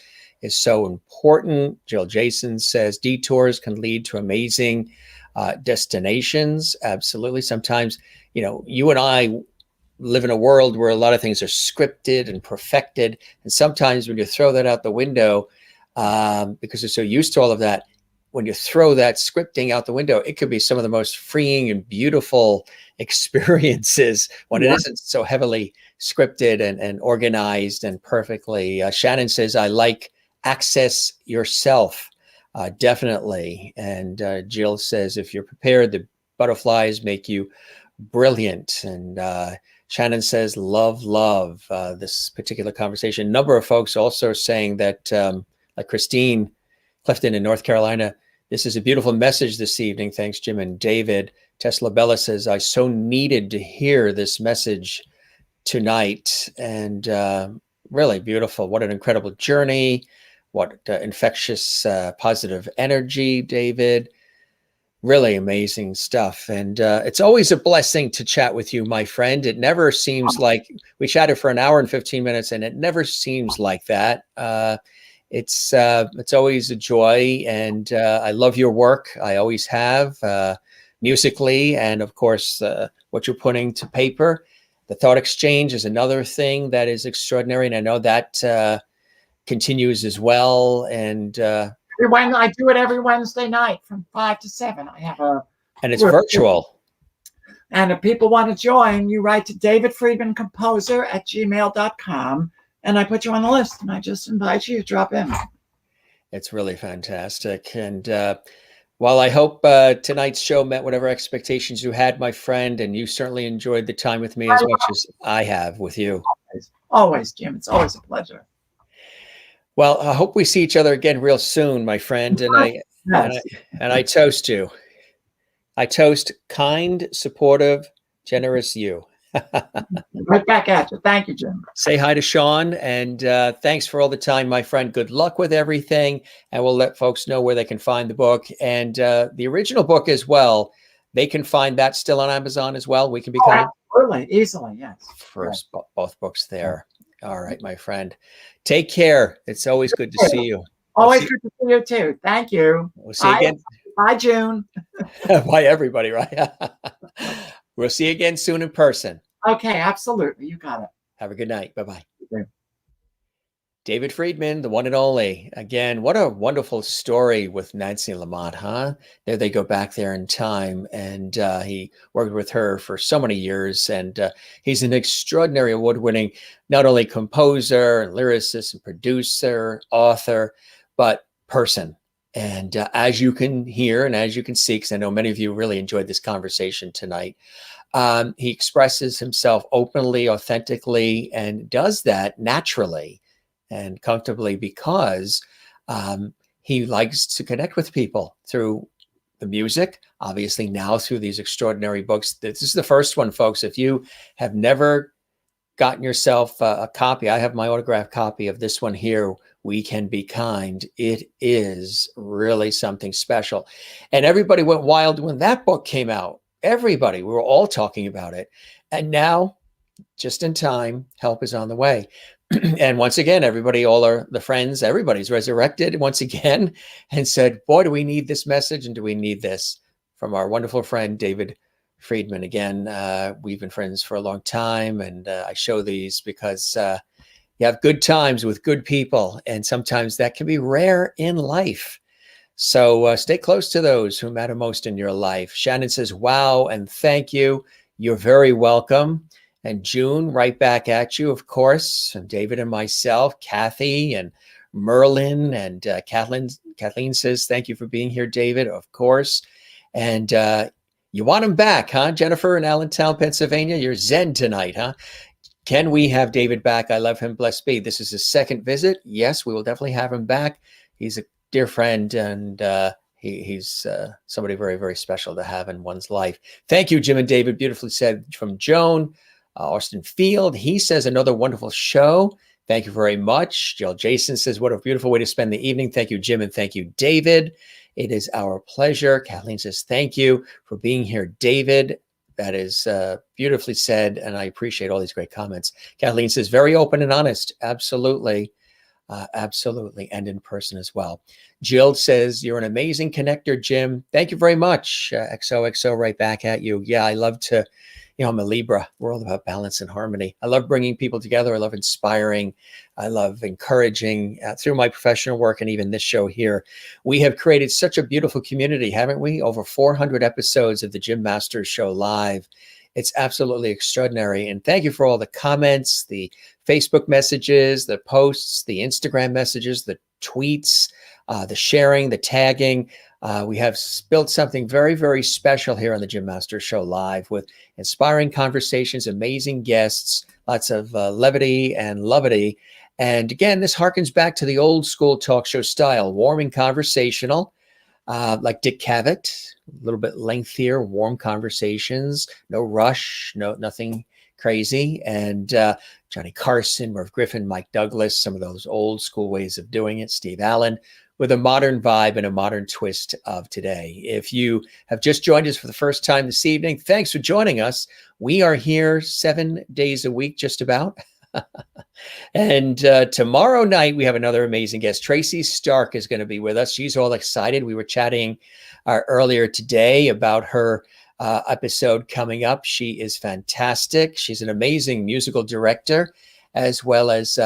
is so important. Jill Jason says, detours can lead to amazing destinations. Absolutely. Sometimes, you and I live in a world where a lot of things are scripted and perfected. And sometimes when you throw that out the window, because you're so used to all of that, when you throw that scripting out the window, it could be some of the most freeing and beautiful experiences when it isn't so heavily scripted and organized and perfectly. Shannon says, I like access yourself. Definitely. And Jill says, if you're prepared, the butterflies make you brilliant. And Shannon says, love this particular conversation. A number of folks also saying that, like Christine Clifton in North Carolina, this is a beautiful message this evening. Thanks, Jim and David. Tesla Bella says, I so needed to hear this message tonight. And really beautiful. What an incredible journey. What infectious, positive energy, David. Really amazing stuff. And it's always a blessing to chat with you, my friend. It never seems like we chatted for an hour and 15 minutes, and it never seems like that. It's always a joy, and I love your work. I always have, musically, and of course, what you're putting to paper. The Thought Exchange is another thing that is extraordinary, and I know that continues as well. And I do it every Wednesday night from 5 to 7. I have and it's virtual. And if people want to join, you write to David Friedman Composer at gmail.com, and I put you on the list, and I just invite you to drop in. It's really fantastic. And while I hope tonight's show met whatever expectations you had, my friend, and you certainly enjoyed the time with me as much as I have with you. Always, Jim. It's always a pleasure. Well, I hope we see each other again real soon, my friend. And I toast you. I toast kind, supportive, generous you. Right back at you. Thank you, Jim. Say hi to Sean, and thanks for all the time, my friend. Good luck with everything, and we'll let folks know where they can find the book and the original book as well. They can find that still on Amazon as well. We can be absolutely, easily, yes. First, both books there. All right, my friend. Take care. It's always good to see you. Always good to see you too. Thank you. We'll see you again. Bye, June. Bye, everybody, right? We'll see you again soon in person. Okay, absolutely. You got it. Have a good night. Bye-bye. Okay. David Friedman, the one and only. Again, what a wonderful story with Nancy Lamott, huh? There they go back there in time, and he worked with her for so many years, and he's an extraordinary award-winning, not only composer, and lyricist, and producer, author, but person. And as you can hear and as you can see, because I know many of you really enjoyed this conversation tonight, he expresses himself openly, authentically, and does that naturally and comfortably because he likes to connect with people through the music, obviously now through these extraordinary books. This is the first one, folks. If you have never gotten yourself a copy, I have my autographed copy of this one here, We Can Be Kind. It is really something special. And everybody went wild when that book came out. Everybody, we were all talking about it. And now, just in time, help is on the way. And once again, everybody, all the friends, everybody's resurrected once again and said, boy, do we need this message and do we need this from our wonderful friend, David Friedman. Again, we've been friends for a long time, and I show these because you have good times with good people, and sometimes that can be rare in life. So stay close to those who matter most in your life. Shannon says, wow, and thank you. You're very welcome. And June, right back at you, of course. And David and myself, Kathy and Merlin and Kathleen says, thank you for being here, David, of course. And you want him back, huh? Jennifer in Allentown, Pennsylvania, you're zen tonight, huh? Can we have David back? I love him, blessed be. This is his second visit. Yes, we will definitely have him back. He's a dear friend, and He's somebody very, very special to have in one's life. Thank you, Jim and David. Beautifully said from Joan. Austin Field, he says, another wonderful show. Thank you very much. Jill Jason says, what a beautiful way to spend the evening. Thank you, Jim, and thank you, David. It is our pleasure. Kathleen says, thank you for being here, David. That is beautifully said, and I appreciate all these great comments. Kathleen says, very open and honest. Absolutely. Absolutely. And in person as well. Jill says, you're an amazing connector, Jim. Thank you very much. XOXO right back at you. Yeah, I love to, I'm a Libra. We're all about balance and harmony. I love bringing people together. I love inspiring. I love encouraging through my professional work and even this show here. We have created such a beautiful community, haven't we? Over 400 episodes of the Jim Masters Show live. It's absolutely extraordinary. And thank you for all the comments, the Facebook messages, the posts, the Instagram messages, the tweets, the sharing, the tagging. We have built something very, very special here on the Jim Masters Show live with inspiring conversations, amazing guests, lots of levity and lovity. And again, this harkens back to the old school talk show style, warm and conversational, like Dick Cavett, a little bit lengthier, warm conversations, no rush, nothing crazy. And Johnny Carson, Merv Griffin, Mike Douglas, some of those old school ways of doing it, Steve Allen, with a modern vibe and a modern twist of today. If you have just joined us for the first time this evening, thanks for joining us. We are here 7 days a week, just about. And tomorrow night, we have another amazing guest. Tracy Stark is going to be with us. She's all excited. We were chatting earlier today about her episode coming up. She is fantastic. She's an amazing musical director, as well as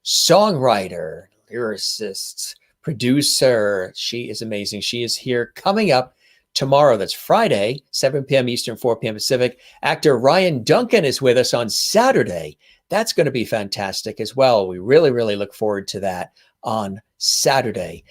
songwriter, lyricist, producer. She is amazing. She is here coming up tomorrow. That's Friday, 7 p.m. Eastern, 4 p.m. Pacific. Actor Ryan Duncan is with us on Saturday. That's going to be fantastic as well. We really, really look forward to that on Saturday.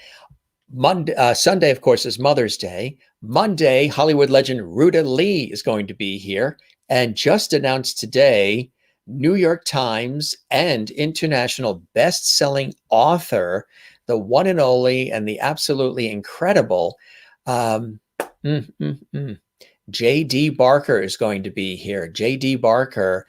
Sunday, of course, is Mother's Day. Monday, Hollywood legend Ruta Lee is going to be here. And just announced today, New York Times and international best-selling author, the one and only and the absolutely incredible J.D. Barker is going to be here. J.D. Barker,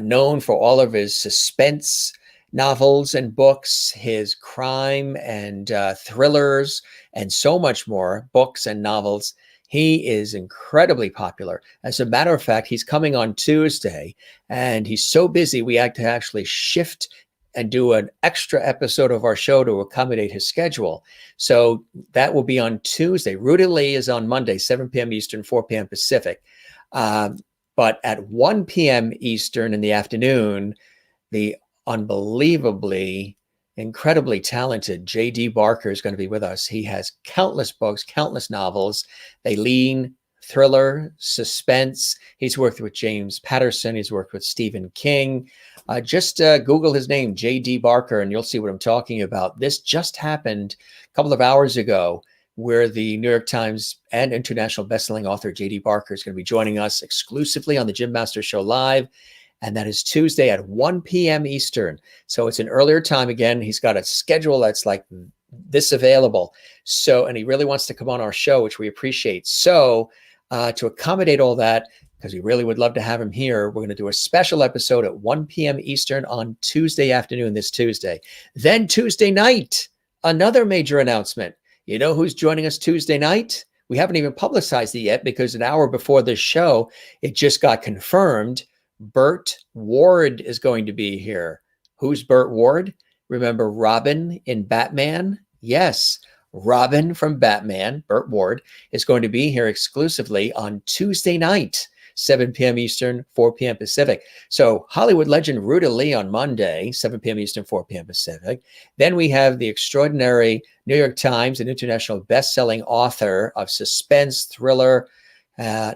known for all of his suspense novels and books, his crime and thrillers, and so much more, books and novels. He is incredibly popular. As a matter of fact, he's coming on Tuesday, and he's so busy we had to actually shift and do an extra episode of our show to accommodate his schedule. So that will be on Tuesday. Ruta Lee is on Monday, 7 p.m. Eastern, 4 p.m. Pacific. But at 1 p.m. Eastern in the afternoon, the unbelievably, incredibly talented J.D. Barker is going to be with us. He has countless books, countless novels. They lean thriller, suspense. He's worked with James Patterson. He's worked with Stephen King. Just Google his name, J.D. Barker, and you'll see what I'm talking about. This just happened a couple of hours ago, where the New York Times and international bestselling author J.D. Barker is going to be joining us exclusively on the Jim Masters Show Live. And that is Tuesday at 1 p.m. Eastern. So it's an earlier time again. He's got a schedule that's like this available. So, and he really wants to come on our show, which we appreciate. So to accommodate all that, because we really would love to have him here, we're going to do a special episode at 1 p.m. Eastern on Tuesday afternoon, this Tuesday. Then Tuesday night, another major announcement. You know who's joining us Tuesday night? We haven't even publicized it yet because an hour before this show, it just got confirmed. Burt Ward is going to be here. Who's Burt Ward? Remember Robin in Batman? Yes, Robin from Batman, Burt Ward, is going to be here exclusively on Tuesday night, 7 p.m. Eastern, 4 p.m. Pacific. So Hollywood legend Ruta Lee on Monday, 7 p.m. Eastern, 4 p.m. Pacific. Then we have the extraordinary New York Times and international best-selling author of suspense, thriller,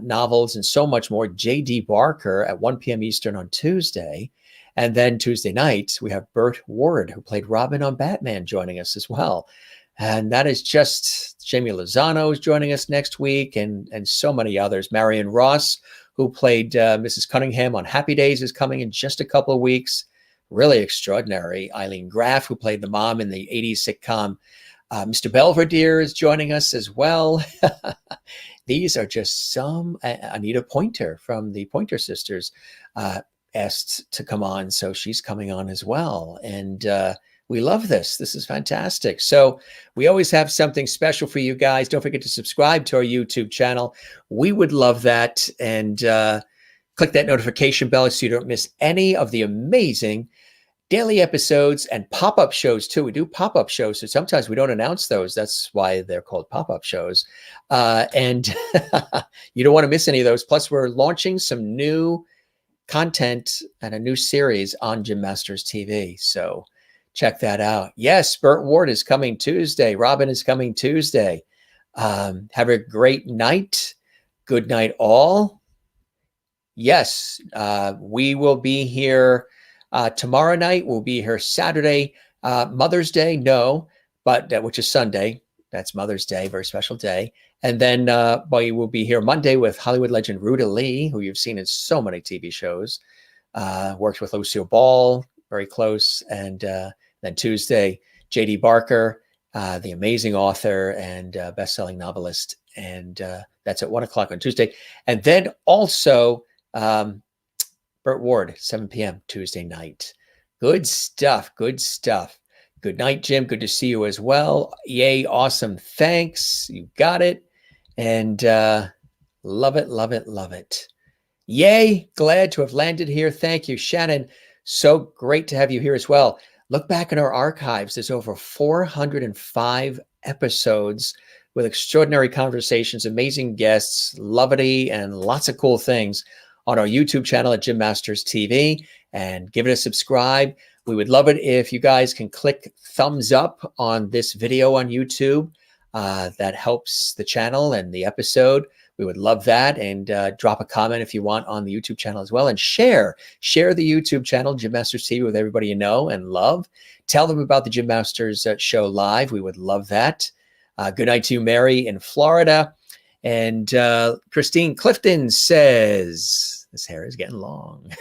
novels, and so much more, J.D. Barker at 1 p.m. Eastern on Tuesday. And then Tuesday night, we have Burt Ward, who played Robin on Batman, joining us as well. And that is just Jamie Lozano is joining us next week, and so many others. Marion Ross, who played Mrs. Cunningham on Happy Days, is coming in just a couple of weeks. Really extraordinary. Eileen Graff, who played the mom in the 80s sitcom Mr. Belvedere is joining us as well. These are just some. Anita Pointer from the Pointer Sisters asked to come on, so she's coming on as well. And we love this. This is fantastic. So we always have something special for you guys. Don't forget to subscribe to our YouTube channel. We would love that. And click that notification bell so you don't miss any of the amazing daily episodes and pop-up shows too. We do pop-up shows, so sometimes we don't announce those. That's why they're called pop-up shows. And you don't want to miss any of those. Plus, we're launching some new content and a new series on Jim Masters TV. So check that out. Yes, Burt Ward is coming Tuesday. Robin is coming Tuesday. Have a great night. Good night, all. Yes, we will be here tomorrow night. We'll be here Saturday. Mother's Day, no, but which is Sunday. That's Mother's Day, very special day. And then we will be here Monday with Hollywood legend Ruta Lee, who you've seen in so many TV shows. Worked with Lucille Ball, very close. And then Tuesday, J.D. Barker, the amazing author and best-selling novelist. And that's at 1 o'clock on Tuesday. And then also Burt Ward, 7 p.m. Tuesday night. Good stuff. Good stuff. Good night, Jim. Good to see you as well. Yay. Awesome. Thanks. You got it. And love it, love it, love it. Yay. Glad to have landed here. Thank you, Shannon. So great to have you here as well. Look back in our archives. There's over 405 episodes with extraordinary conversations, amazing guests, levity, and lots of cool things on our YouTube channel at Jim Masters TV, and give it a subscribe. We would love it if you guys can click thumbs up on this video on YouTube. That helps the channel and the episode. We would love that. And drop a comment if you want on the YouTube channel as well. And share the YouTube channel, Jim Masters TV, with everybody you know and love. Tell them about the Jim Masters Show live. We would love that. Good night to you, Mary in Florida. And Christine Clifton says, this hair is getting long.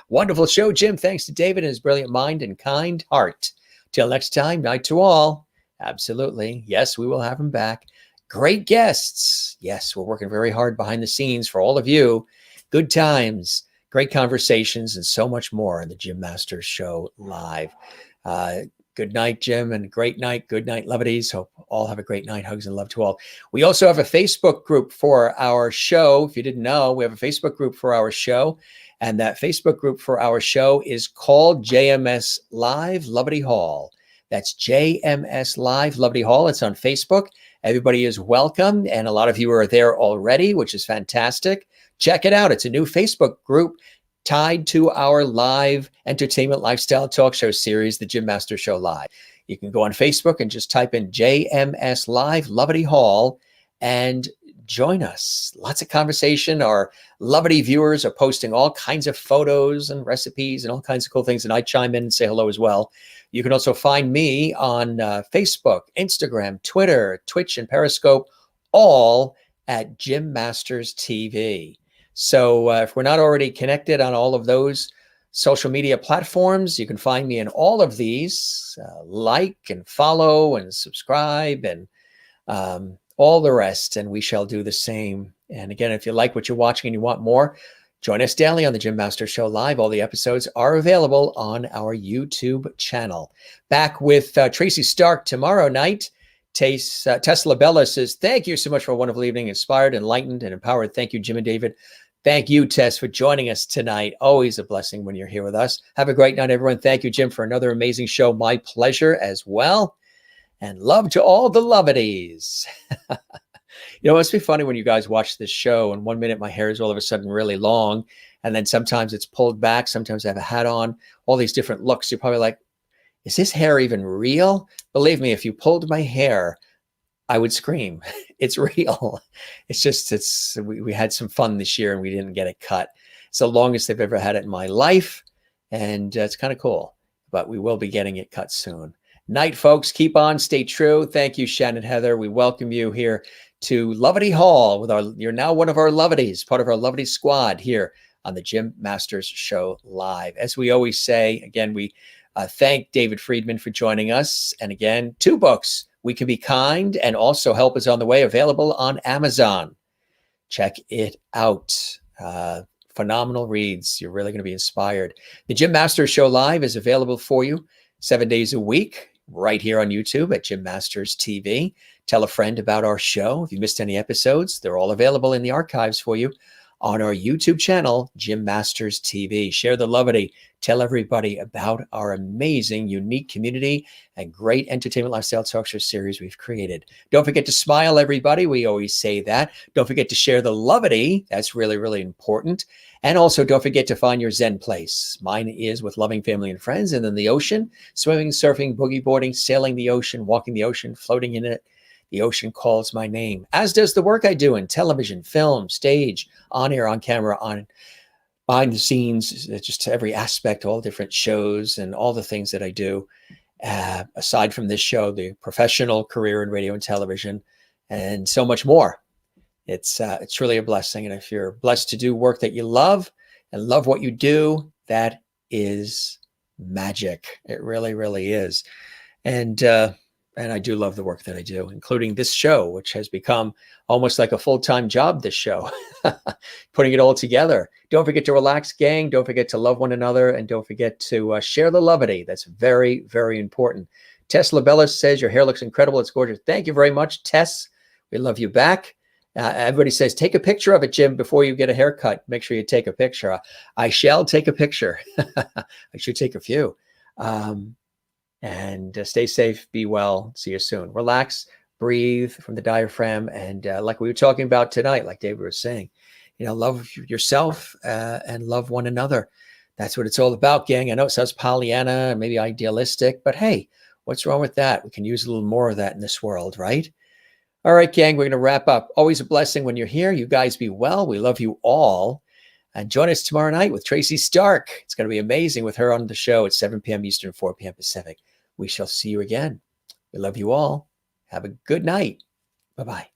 Wonderful show, Jim. Thanks to David and his brilliant mind and kind heart. Till next time, night to all. Absolutely. Yes, we will have him back. Great guests. Yes, we're working very hard behind the scenes for all of you. Good times, great conversations, and so much more on the Jim Masters Show live. Good night, Jim, and great night. Good night, Levities. Hope all have a great night. Hugs and love to all. We also have a Facebook group for our show. If you didn't know, we have a Facebook group for our show. And that Facebook group for our show is called JMS Live Levity Hall. That's JMS Live Levity Hall. It's on Facebook. Everybody is welcome. And a lot of you are there already, which is fantastic. Check it out. It's a new Facebook group tied to our live entertainment lifestyle talk show series, The Jim Masters Show Live. You can go on Facebook and just type in JMS Live Levity Hall and join us. Lots of conversation. Our Levity viewers are posting all kinds of photos and recipes and all kinds of cool things. And I chime in and say hello as well. You can also find me on Facebook, Instagram, Twitter, Twitch, and Periscope, all at Jim Masters TV. So if we're not already connected on all of those social media platforms, you can find me in all of these. Like and follow and subscribe and all the rest, and we shall do the same. And again, if you like what you're watching and you want more, join us daily on the Jim Masters Show Live. All the episodes are available on our YouTube channel. Back with Tracy Stark tomorrow night. Tesla Bella says, thank you so much for a wonderful evening, inspired, enlightened, and empowered. Thank you, Jim and David. Thank you, Tess, for joining us tonight. Always a blessing when you're here with us. Have a great night, everyone. Thank you, Jim, for another amazing show. My pleasure as well. And love to all the Lovities. You know, it's be funny when you guys watch this show and 1 minute my hair is all of a sudden really long. And then sometimes it's pulled back. Sometimes I have a hat on, all these different looks. You're probably like, is this hair even real? Believe me, if you pulled my hair, I would scream. It's real. It's just, we had some fun this year and we didn't get it cut. It's the longest I've ever had it in my life. And it's kind of cool, but we will be getting it cut soon. Night, folks. Keep on. Stay true. Thank you, Shannon Heather. We welcome you here to Levity Hall with you're now one of our Lovities, part of our Levity squad here on the Jim Masters Show Live. As we always say, again, we thank David Friedman for joining us. And again, 2 books We Can Be Kind, and also Help Is on the Way, available on Amazon. Check it out. Phenomenal reads. You're really going to be inspired. The Jim Masters Show Live is available for you 7 days a week, right here on YouTube at Jim Masters TV. Tell a friend about our show. If you missed any episodes, they're all available in the archives for you on our YouTube channel, Jim Masters TV. Share the lovity. Tell everybody about our amazing, unique community and great entertainment lifestyle talk show series we've created. Don't forget to smile, everybody. We always say that. Don't forget to share the lovity. That's really, really important. And also, don't forget to find your Zen place. Mine is with loving family and friends, and then the ocean, swimming, surfing, boogie boarding, sailing the ocean, walking the ocean, floating in it. The ocean calls my name, as does the work I do in television, film, stage, on air, on camera, on behind the scenes, just every aspect, all different shows and all the things that I do. Aside from this show, the professional career in radio and television, and so much more. It's really a blessing. And if you're blessed to do work that you love and love what you do, that is magic. It really, really is. And I do love the work that I do, including this show, which has become almost like a full-time job, this show, putting it all together. Don't forget to relax, gang. Don't forget to love one another. And don't forget to share the lovity. That's very, very important. Tess LaBella says, your hair looks incredible. It's gorgeous. Thank you very much, Tess. We love you back. Everybody says, take a picture of it, Jim, before you get a haircut. Make sure you take a picture. I shall take a picture. I should take a few. And stay safe, be well, see you soon. Relax, breathe from the diaphragm. And like we were talking about tonight, like David was saying, love yourself and love one another. That's what it's all about, gang. I know it sounds Pollyanna and maybe idealistic, but hey, what's wrong with that? We can use a little more of that in this world, right? All right, gang, we're going to wrap up. Always a blessing when you're here. You guys be well. We love you all. And join us tomorrow night with Tracy Stark. It's going to be amazing with her on the show at 7 p.m. Eastern, 4 p.m. Pacific. We shall see you again. We love you all. Have a good night. Bye-bye.